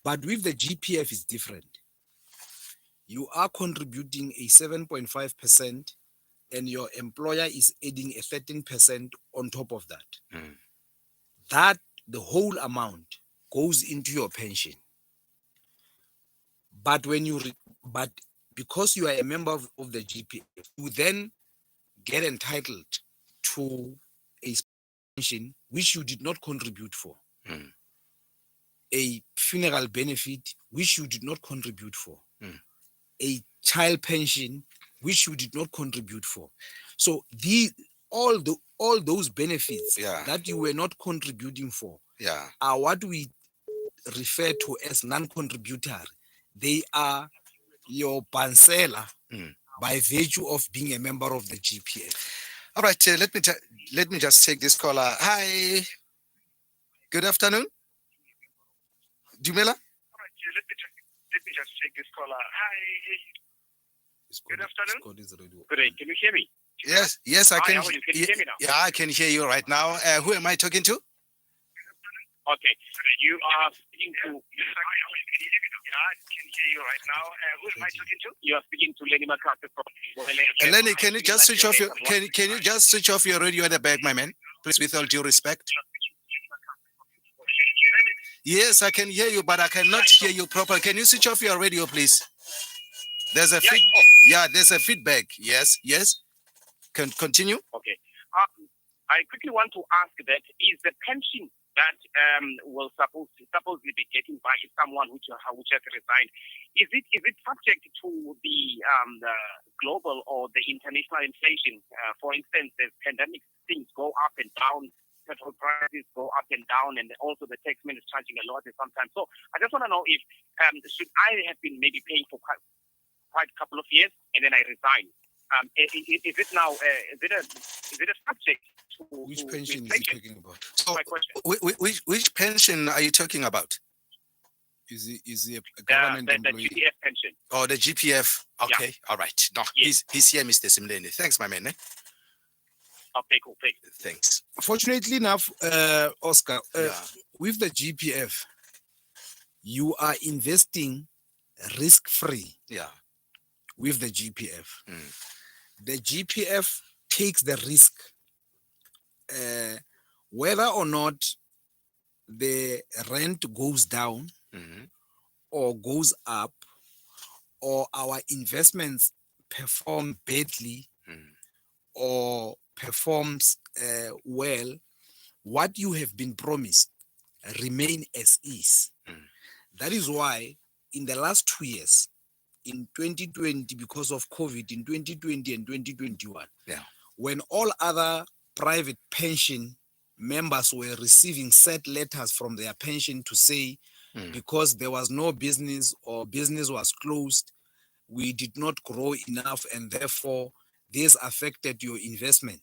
But with the GPF, it's different. You are contributing a 7.5%, and your employer is adding a 13% on top of that. That the whole amount goes into your pension. But but because you are a member of the GPF, you then get entitled to a pension which you did not contribute for, a funeral benefit which you did not contribute for, a child pension which you did not contribute for. So all those benefits that you were not contributing for are what we refer to as non-contributory. They are your pansela by virtue of being a member of the GPF. All right, let me just take this caller. Hi, good afternoon, Dumela. Let me just take this caller. Hi. Good afternoon. Good day. Can you hear me? Yes, I can. How are you? Can you hear me now? Yeah, I can hear you right now. Who am I talking to? Okay. You are speaking to. Yeah, I can hear you right now. Who am I talking to? You are speaking to Lenny McCarthy from. Lenny, can you just switch off your can you just switch off your radio at the back, my man? Please, with all due respect. Yes, I can hear you, but I cannot hear you properly. Can you switch off your radio, please? There's a there's a feedback. Yes. Can continue. Okay. I quickly want to ask that is the pension that will supposedly be getting by someone which has resigned, is it subject to the global or the international inflation? For instance, the pandemic things go up and down. Petrol prices go up and down, and also the taxman is charging a lot sometimes. So I just want to know if should I have been maybe paying for quite a couple of years and then I resign? Is it now? Is it a subject to which pension is he talking about? So, my question. Which pension are you talking about? Is he a government employee? The GPF pension. Oh, the GPF. Okay, all right. No, yes. he's here, Mr. Simleni. Thanks, my man. Okay, cool. Thanks. Fortunately enough, Oscar, with the GPF, you are investing risk-free. With the GPF. The GPF takes the risk whether or not the rent goes down or goes up, or our investments perform badly or performs well, what you have been promised remain as is. That is why in the last 2 years, in 2020, because of COVID, in 2020 and 2021, when all other private pension members were receiving set letters from their pension to say, because there was no business or business was closed, we did not grow enough and therefore this affected your investment.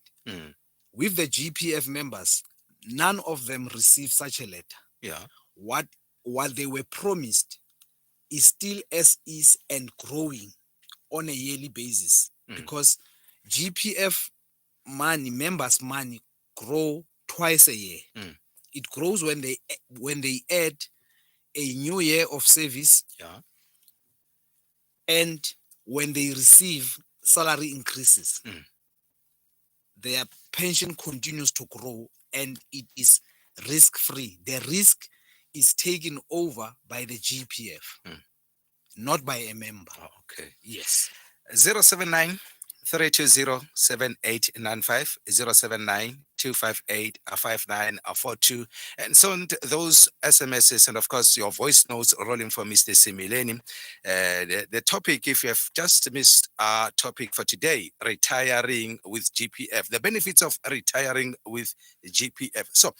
With the GPF members, none of them received such a letter. What they were promised is still as is and growing on a yearly basis, because GPF money, members' money, grow twice a year. It grows when they add a new year of service, and when they receive salary increases. Their pension continues to grow and it is risk-free. The risk is taken over by the GPF, not by a member. Okay. Yes. 079 320 7895 079 258 5942, and so those SMSs and of course your voice notes rolling for Mr. Simileni. The topic, if you have just missed our topic for today, retiring with GPF, the benefits of retiring with GPF. So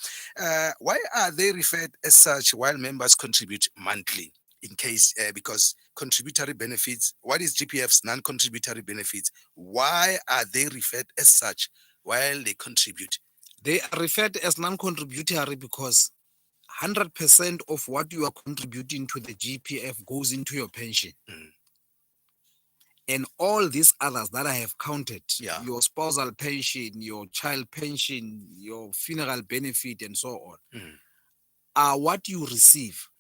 why are they referred as such while members contribute monthly? In case, because contributory benefits, what is GPF's non-contributory benefits? Why are they referred as such while they contribute? They are referred as non-contributory because 100% of what you are contributing to the GPF goes into your pension. And all these others that I have counted, your spousal pension, your child pension, your funeral benefit, and so on, are what you receive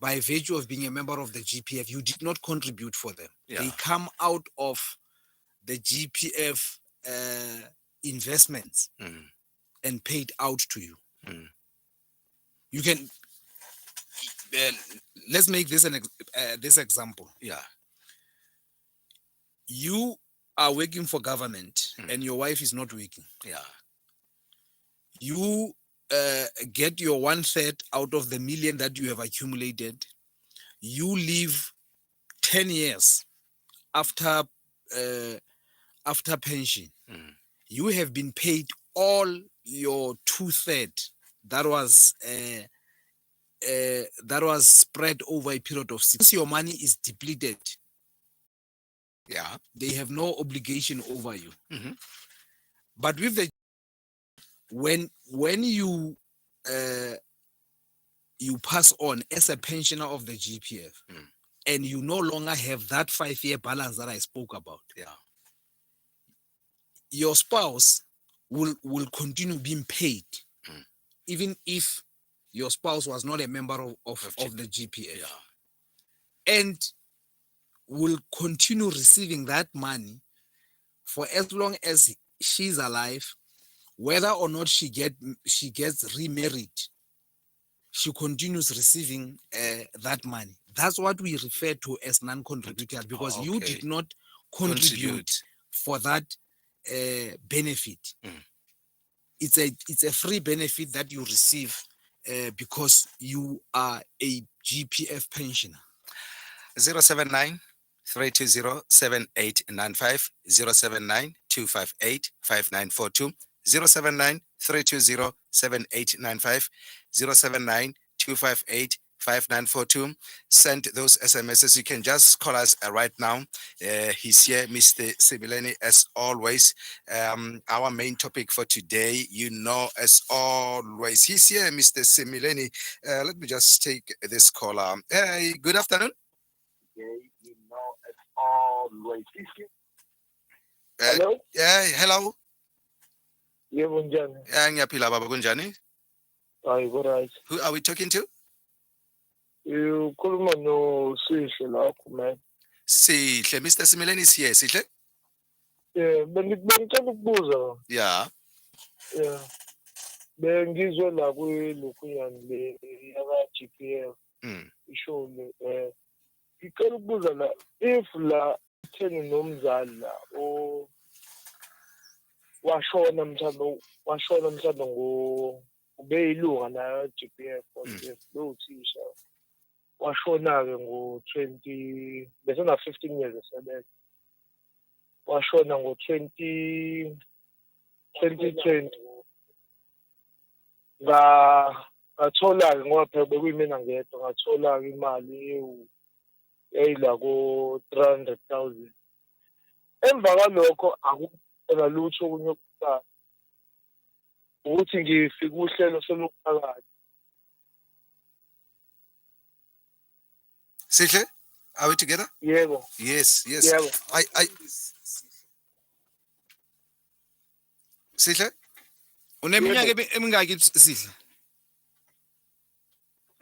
by virtue of being a member of the GPF. You did not contribute for them. They come out of the GPF investments and paid out to you. You can, let's make this this example. You are working for government and your wife is not working. You get your 1/3 out of the million that you have accumulated. You live 10 years after pension. You have been paid all your 2/3 that was spread over a period of 6 years. Your money is depleted. They have no obligation over you. But with the when you pass on as a pensioner of the GPF and you no longer have that 5-year balance that I spoke about, your spouse will continue being paid even if your spouse was not a member of the GPF, and will continue receiving that money for as long as she's alive. Whether or not she gets remarried, she continues receiving that money. That's what we refer to as non-contributory, because you did not contribute for that benefit. It's a free benefit that you receive because you are a GPF pensioner. 079 320 7895 079 258 5942 079 320 7895 079 258 5942. Send those SMSs. You can just call us right now. He's here, Mr. Simileni, as always. Our main topic for today, as always. He's here, Mr. Simileni. Let me just take this caller. Hey, good afternoon. As always. Hello? Hello. Yebo njani? Ngiyaphila baba, kunjani? Hayi right. Who are we talking to? Ukhuluma no Sihle lapho man. Sihle, Mr. Simileni is here. Sihle? Bengicela ukubuza. Yeah. Bengizwe la kulokhu yani le yaka GPF. Isho le ngicela ukubuza la if la theni nomzali la washona mhlawumbe ubeyilunga nayo Gepf lowuthisha washona-ke ngo-20 besena 15 years esebenza washona ngo-2020 ngathola-ke ngoba phela bekuyimina ngedwa ngathola-ke imali yayila ko-300,000 emva kwalokho akukho lutho okunye okuqala ukuthi ngifike uhlelo solomphakathi. Sihle, are we together? Yebo. Yes. Yebo. I Sihle? Uneminyaka emingaki Sihle?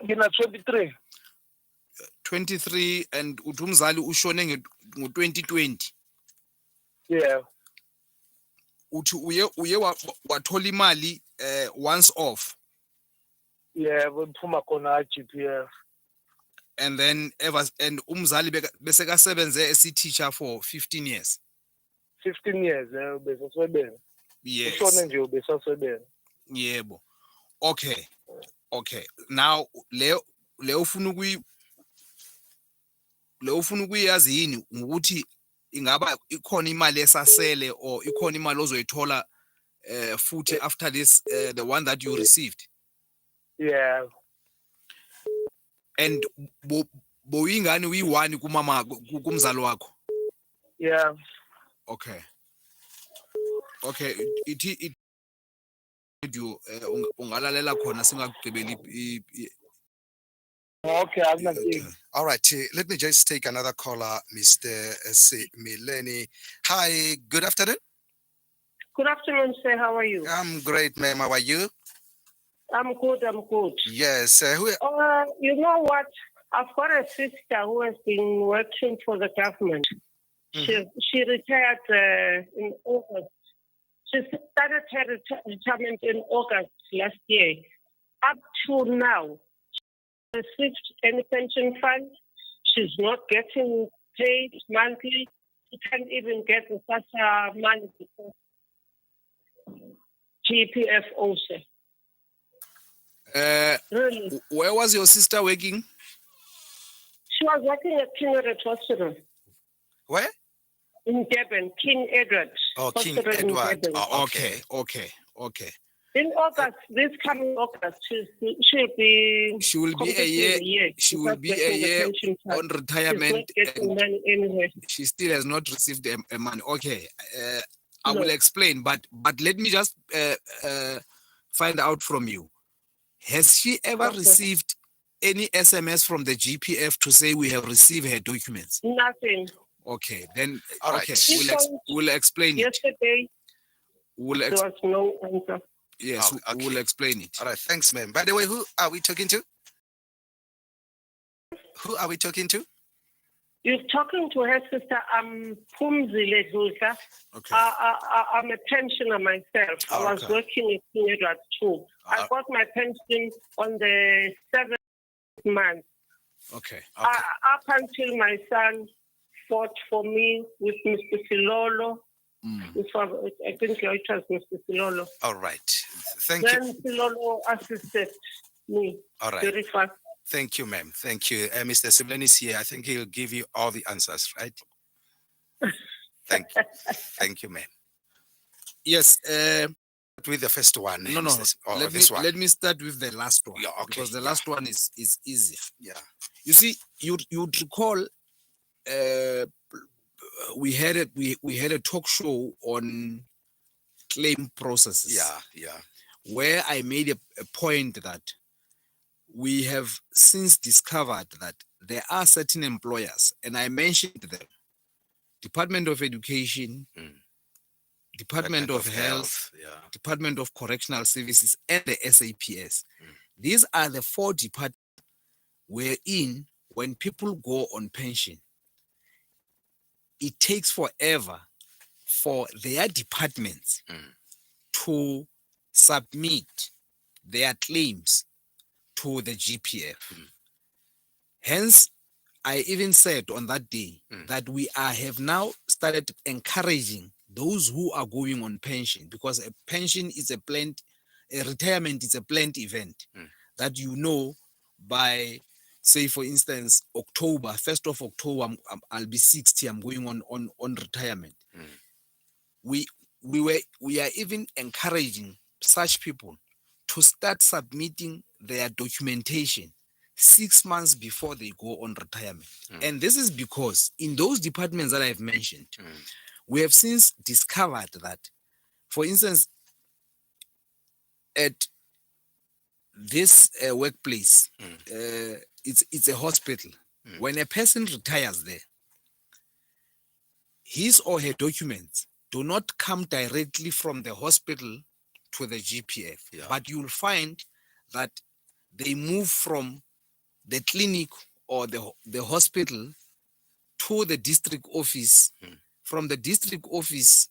Ngina 23. 23 and uthi umzali ushone ngo-2020. Yeah. Uthi uye wathola imali once off. Yeah, bephuma khona Gepf. And then and umzali bese kasebenze as a teacher for 15 years. 15 years besasebenza. Yes. Ushone nje besasebenza. Yebo. Okay. Now le ufuna ukuyazi yini ukuthi ingaba ikhona imali esasele or ikhona imali ozoyithola futhi after this the one that you received? Yeah. And boyingane uyi1 kumama kumzali wakho? Yeah. Okay, it you ungalalela khona singakugqibeli. Okay, Okay. All right, let me just take another caller, Mr. Mileni. Hi, good afternoon. Good afternoon, sir. How are you? I'm great, ma'am. How are you? I'm good. Yes. You know what? I've got a sister who has been working for the government. Mm-hmm. She retired in August. She started her retirement in August last year. Up to now, she received any pension fund. She's not getting paid monthly. She can't even get such money because Gepf also. Really? Where was your sister working? She was working at King Edward Hospital. Where? In Durban, King Edward. Oh, King Hospital Edward. Oh, Okay. In August, this coming August, she'll be. She will be a year. She will be a year on retirement. She's not getting money anywhere. She still has not received a money. Okay. I will explain, but let me just find out from you. Has she ever received any SMS from the Gepf to say we have received her documents? Nothing. Okay, then All right. Okay, we'll explain it. Yesterday, there was no answer. Yes, Okay. we'll explain it. All right, thanks, ma'am. By the way, who are we talking to? You're talking to her sister. I'm Pumzile Dulka. Okay. I'm a pensioner myself. I was working at King Edward too. I got my pension on the 7th month. Okay. Up until my son fought for me with Mr. Silolo. I think it was Mr. Silolo. All right. Thank you. Then Silolo assisted me All right. very fast. Thank you, ma'am. Thank you. Mr. Simlen is here. I think he'll give you all the answers, right? Thank you, ma'am. Yes. With the first one. No. Let me start with the last one. Yeah, okay. Because the last one is easier. Yeah. You see, you'd recall we had a talk show on claim processes. Yeah. Where I made a point that we have since discovered that there are certain employers, and I mentioned them: Department of Education, Department of Health, Department of Correctional Services, and the SAPS. These are the 4 departments wherein when people go on pension, it takes forever for their departments to submit their claims to the Gepf. Hence, I even said on that day that we have now started encouraging those who are going on pension, because a pension is a retirement is a planned event that by, say for instance, October, 1st of October, I'll be 60, I'm going on retirement. We are even encouraging such people to start submitting their documentation 6 months before they go on retirement. And this is because in those departments that I've mentioned, we have since discovered that, for instance, at this workplace, it's a hospital. When a person retires there, his or her documents do not come directly from the hospital to the GPF, but you'll find that they move from the clinic or the hospital to the district office, from the district office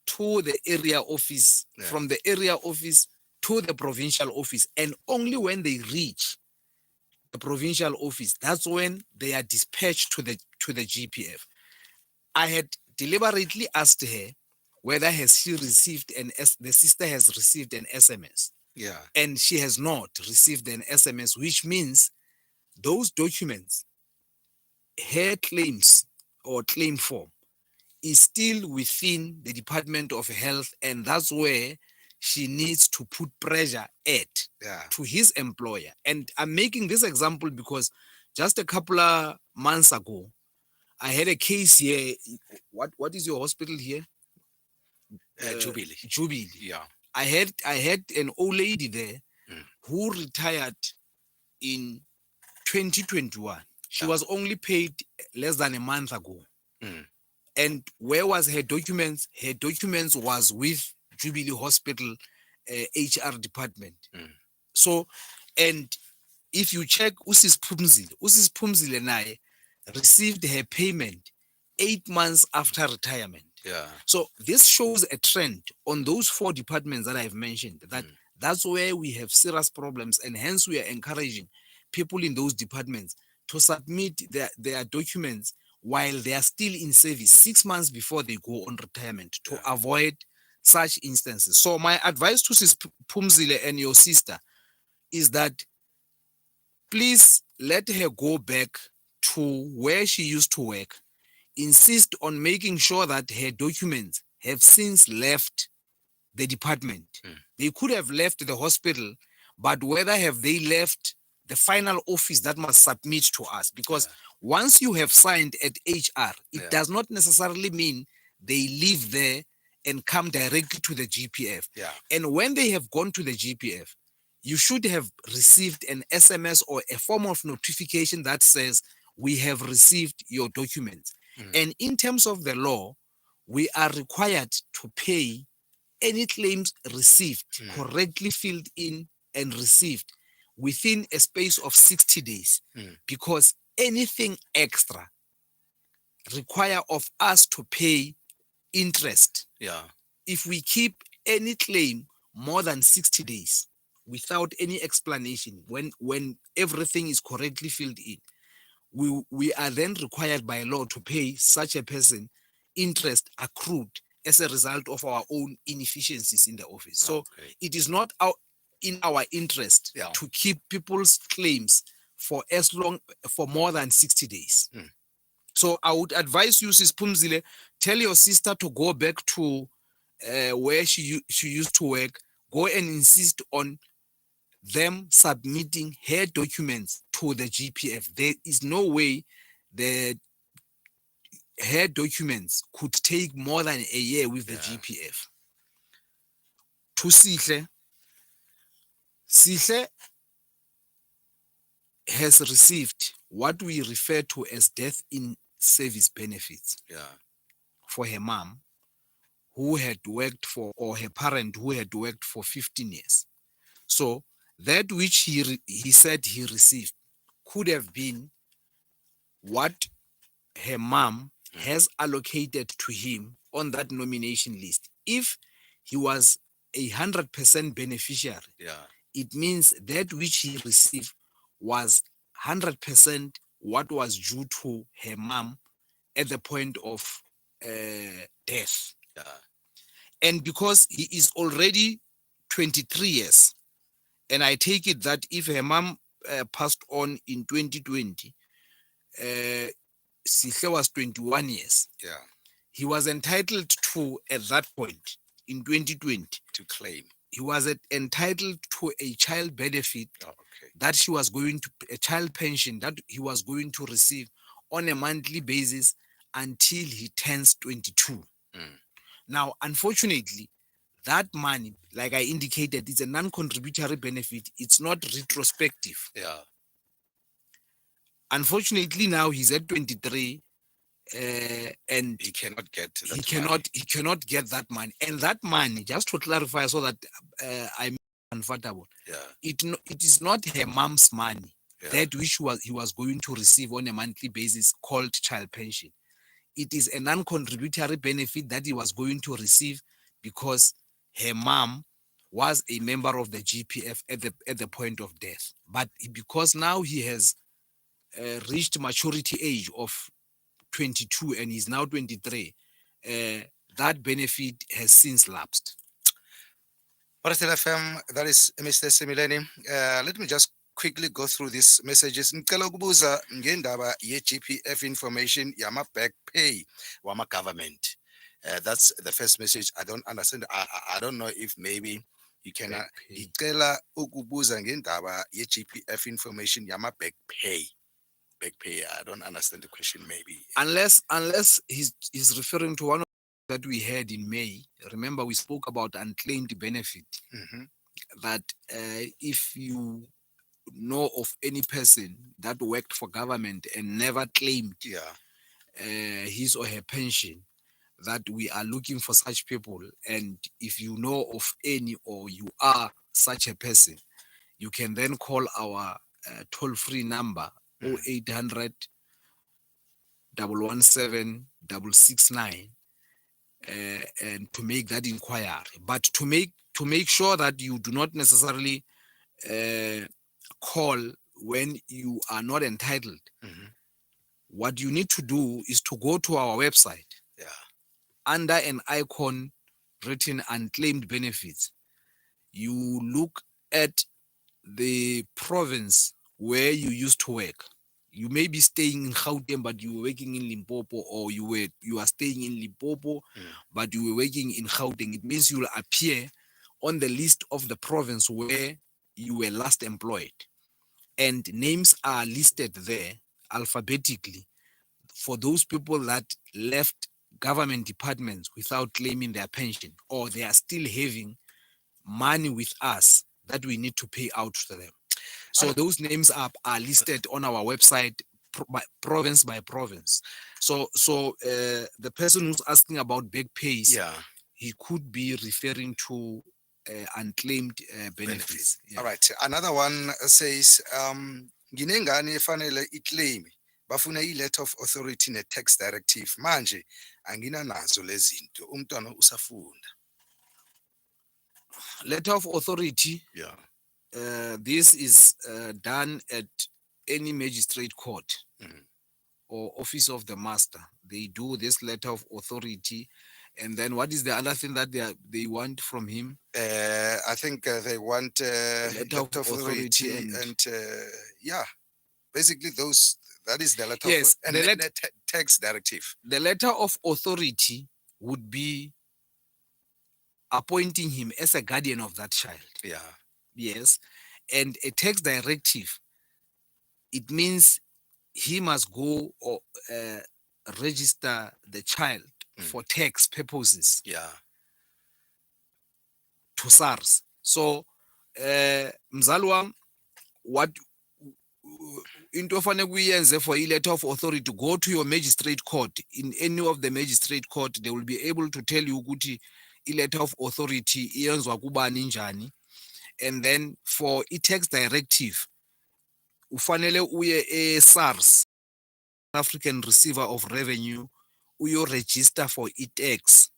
to the area office, from the area office to the provincial office. And only when they reach the provincial office, that's when they are dispatched to the GPF. I had deliberately asked her whether has she received the sister has received an SMS. And she has not received an SMS, which means those documents, her claims or claim form, is still within the Department of Health, and that's where she needs to put pressure to his employer. And I'm making this example because just a couple of months ago, I had a case here. What is your hospital here? Jubilee. Jubilee. Yeah. I had an old lady there who retired in 2021. She was only paid less than a month ago. And where was her documents? Her documents was with Jubilee Hospital HR department. So, and if you check Usis Pumzile and I received her payment 8 months after retirement. So this shows a trend on those 4 departments that I've mentioned, that that's where we have serious problems, and hence we are encouraging people in those departments to submit their documents while they are still in service 6 months before they go on retirement to avoid such instances. So my advice to Sis Pumzile and your sister is that please let her go back to where she used to work. Insist on making sure that her documents have since left the department. They could have left the hospital, but whether have they left the final office that must submit to us? Because once you have signed at HR, it does not necessarily mean they leave there and come directly to the GPF. And when they have gone to the GPF, you should have received an SMS or a form of notification that says, we have received your documents. And in terms of the law, we are required to pay any claims received, correctly filled in and received within a space of 60 days, because anything extra require of us to pay interest. If we keep any claim more than 60 days without any explanation, when everything is correctly filled in, we are then required by law to pay such a person interest accrued as a result of our own inefficiencies in the office. So it is not in our interest to keep people's claims for more than 60 days. So I would advise you, Sis Pumzile, tell your sister to go back to where she used to work, go and insist on them submitting her documents to the GPF. There is no way her documents could take more than a year with the GPF. To Sihle has received what we refer to as death in service benefits for her mom, who had worked for, or her parent who had worked for 15 years. So that which he said he received could have been what her mom has allocated to him on that nomination list. If he was 100% beneficiary, it means that which he received was 100% what was due to her mom at the point of death. And because he is already 23 years, and I take it that if her mom passed on in 2020, Sihle was 21 years. Yeah. He was entitled to, at that point in 2020, To claim. he was entitled to a child benefit that she was going to, a child pension that he was going to receive on a monthly basis until he turns 22. Now, unfortunately, that money, like I indicated, is a non-contributory benefit. It's not retrospective. Yeah. Unfortunately, now he's at 23, and He cannot get that he cannot get that money. And that money, just to clarify, so that I'm comfortable. Yeah. It is not her mom's money that which he was going to receive on a monthly basis, called child pension. It is a non-contributory benefit that he was going to receive because her mom was a member of the GPF at the point of death. But because now he has reached maturity age of 22 and he's now 23, that benefit has since lapsed. Paratel FM, that is Mr. Simileni. Let me just quickly go through these messages. Ngicela ukubuza ngendaba ye-GPF information yama back pay wama government. That's the first message. I don't understand. I don't know if maybe you can. Ngicela ukubuza ngendaba ye-GPF information yama back pay. Back pay. I don't understand the question. Maybe unless he's referring to one that we had in May. Remember, we spoke about unclaimed benefit. That if you know of any person that worked for government and never claimed his or her pension, that we are looking for such people. And if you know of any, or you are such a person, you can then call our toll-free number 0800 117 669 and to make that inquiry. But to make sure that you do not necessarily call when you are not entitled, what you need to do is to go to our website. Under an icon written unclaimed benefits, you look at the province where you used to work. You may be staying in Gauteng, but you were working in Limpopo, or you are staying in Limpopo, but you were working in Gauteng. It means you will appear on the list of the province where you were last employed. And names are listed there alphabetically for those people that left government departments without claiming their pension, or they are still having money with us that we need to pay out to them. So those names are listed on our website, province by province. So the person who's asking about back pays, he could be referring to unclaimed benefits. All right. Another one says, nginengane efanele iclaim bafuna i-letter of authority ne-tax directive manje anginanazo lezi zinto umntwana usafunda. Letter of authority, this is done at any magistrate court or office of the master. They do this letter of authority. And then what is the other thing that they want from him? I think they want letter of authority and basically that is the letter of and the tax directive. The letter of authority would be appointing him as a guardian of that child. Yes. And a tax directive, it means he must go or register the child for tax purposes to SARS. So mzalwa, what into ofane kuyenze for a letter of authority to go to your magistrate court. In any of the magistrate court, they will be able to tell you ukuthi a letter of authority iyenzwa kubani njani. And then for a tax directive, ufanele uye SARS, African Receiver of Revenue, uyo register for e-tax,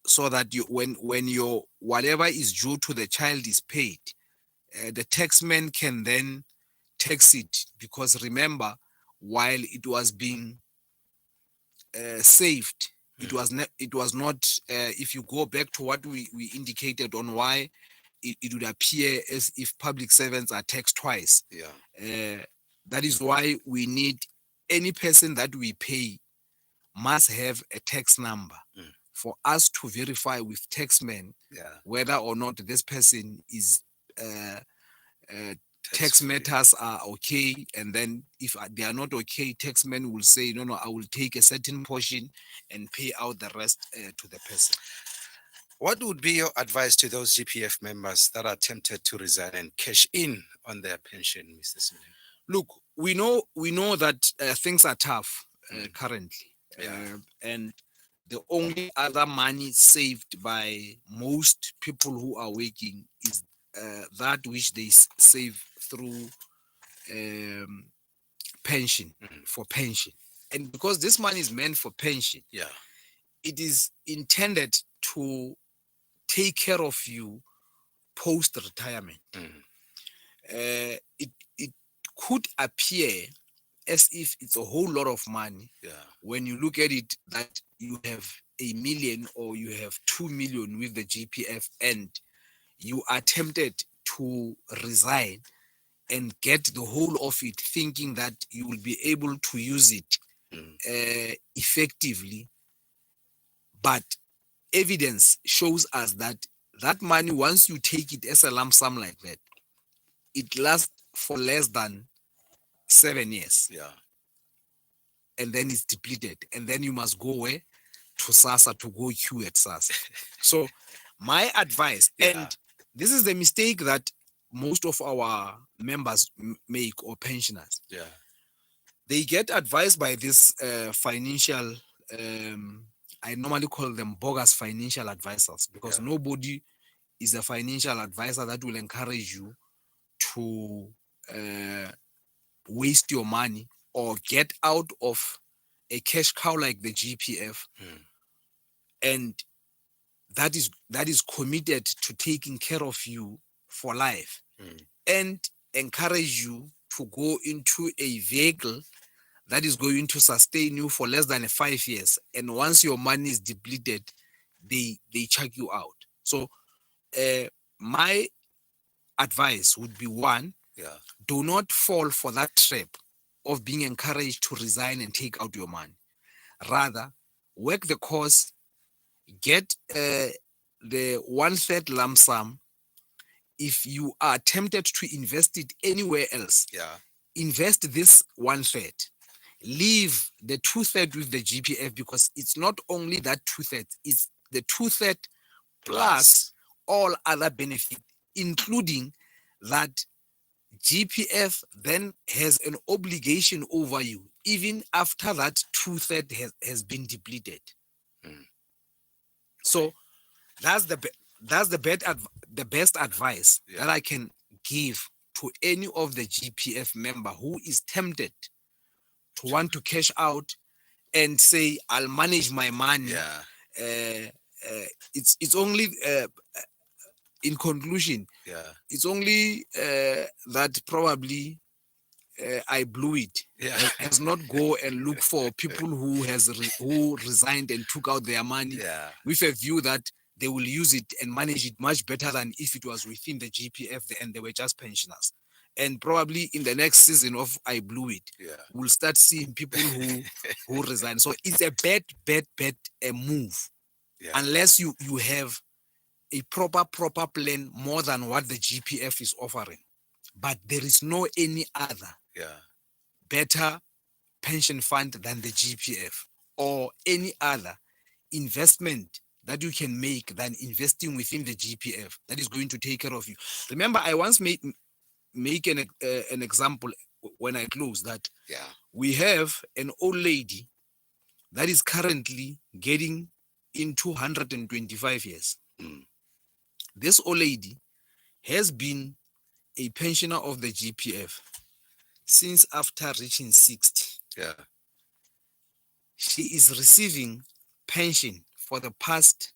so that when your whatever is due to the child is paid, the taxman can then tax it. Because remember, while it was being saved It was not. If you go back to what we indicated on why it would appear as if public servants are taxed twice. That is why we need any person that we pay must have a tax number for us to verify with taxmen whether or not this person is tax matters are okay, and then if they are not okay, taxmen will say no, I will take a certain portion and pay out the rest to the person. What would be your advice to those GPF members that are tempted to resign and cash in on their pension, Mr. Smith? Look, we know that things are tough currently, and the only other money saved by most people who are working is that which they save through pension, for pension. And because this money is meant for pension, it is intended to take care of you post-retirement. It could appear as if it's a whole lot of money when you look at it, that you have 1 million or you have 2 million with the GPF and you are tempted to resign and get the whole of it, thinking that you will be able to use it effectively. But evidence shows us that that money, once you take it as a lump sum like that, it lasts for less than 7 years. And then it's depleted. And then you must go where? To SASSA to go queue at SASSA. So my advice, and this is the mistake that most of our members make, or pensioners. They get advised by this financial, I normally call them bogus financial advisors, because nobody is a financial advisor that will encourage you to waste your money or get out of a cash cow like the GPF, and that is committed to taking care of you for life, and encourage you to go into a vehicle that is going to sustain you for less than 5 years, and once your money is depleted, they check you out. So my advice would be, one, do not fall for that trap of being encouraged to resign and take out your money. Rather, work the course, get the 1/3 lump sum. If you are tempted to invest it anywhere else, invest this 1/3. Leave the 2/3 with the GPF, because it's not only that 2/3, it's the 2/3 plus all other benefits, including that GPF then has an obligation over you even after that 2/3 has been depleted. So that's the best advice that I can give to any of the GPF member who is tempted to want to cash out and say, I'll manage my money. It's only in conclusion, it's only that probably I blew it. Has not go and look for people who resigned and took out their money with a view that they will use it and manage it much better than if it was within the GPF and they were just pensioners. And probably in the next season of I Blew It, we'll start seeing people who resign. So it's a bad move, unless you have a proper plan more than what the GPF is offering. But there is no any other better pension fund than the GPF, or any other investment that you can make than investing within the GPF that is going to take care of you. Remember, I once make an example when I close that we have an old lady that is currently getting into 125 years. This old lady has been a pensioner of the GPF since after reaching 60. She is receiving pension for the past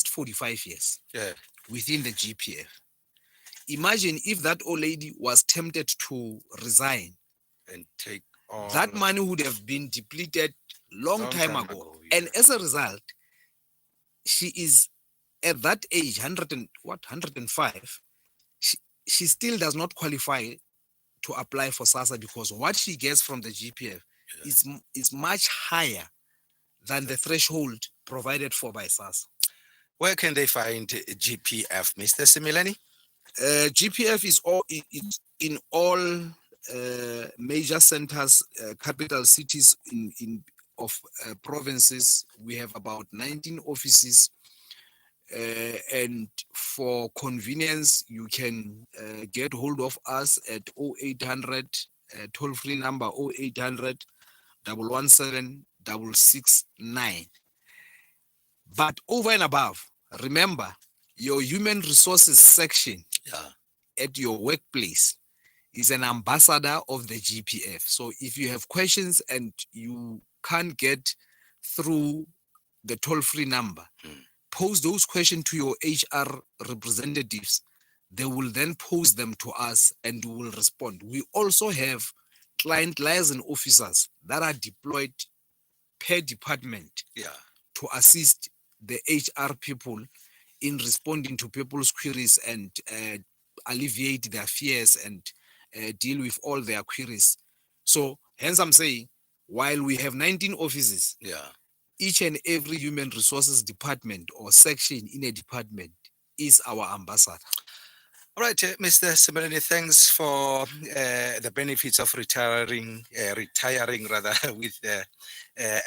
45 years within the GPF. Imagine if that old lady was tempted to resign and take all that money would have been depleted long time ago. And as a result, she is at that age, 105, she still does not qualify to apply for SASSA because what she gets from the GPF is much higher than the threshold provided for by SASSA. Where can they find GPF, Mr. Similani? GPF is in all major centers, capital cities of provinces. We have about 19 offices. And for convenience, you can get hold of us at 0800, toll-free number 0800 117 669. But over and above, remember, your human resources section at your workplace is an ambassador of the GPF. So if you have questions and you can't get through the toll-free number, pose those questions to your HR representatives. They will then pose them to us and we will respond. We also have client liaison officers that are deployed per department to assist the HR people in responding to people's queries and alleviate their fears and deal with all their queries. So hence I'm saying, while we have 19 offices, each and every human resources department or section in a department is our ambassador. All right, Mr. Similani, thanks for the benefits of retiring with a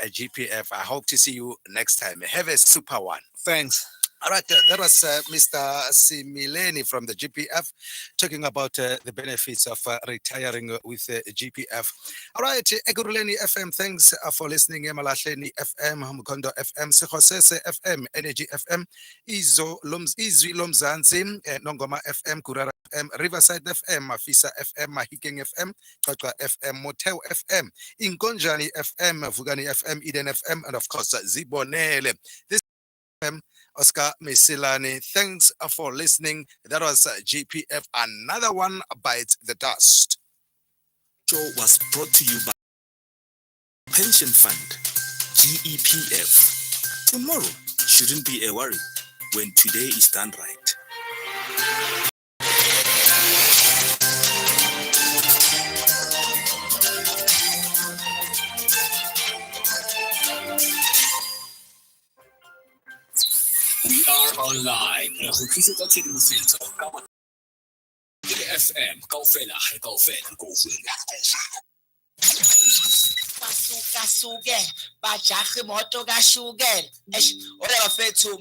GPF. I hope to see you next time. Have a super one. Thanks. All right, that was Mr. Similani from the GPF talking about the benefits of retiring with GPF. All right, Ekurhuleni FM, thanks for listening. Emalahleni FM, Mkondo FM, Sekosese FM, Energy FM, Izwi Lomzansi, Nongoma FM, Kurara FM, Riverside FM, Mafisa FM, Mahikeng FM, Chachwa FM, Motel FM, Inkonjani FM, Vugani FM, Eden FM, and of course, Zibonele. This FM, Oscar Mesilani, thanks for listening. That was GPF. Another one bites the dust. Show was brought to you by Pension Fund, GEPF. Tomorrow shouldn't be a worry when today is done right. We are online. FM, kaofela, Basuke, bajahe imoto kaShukela. Ore bafethu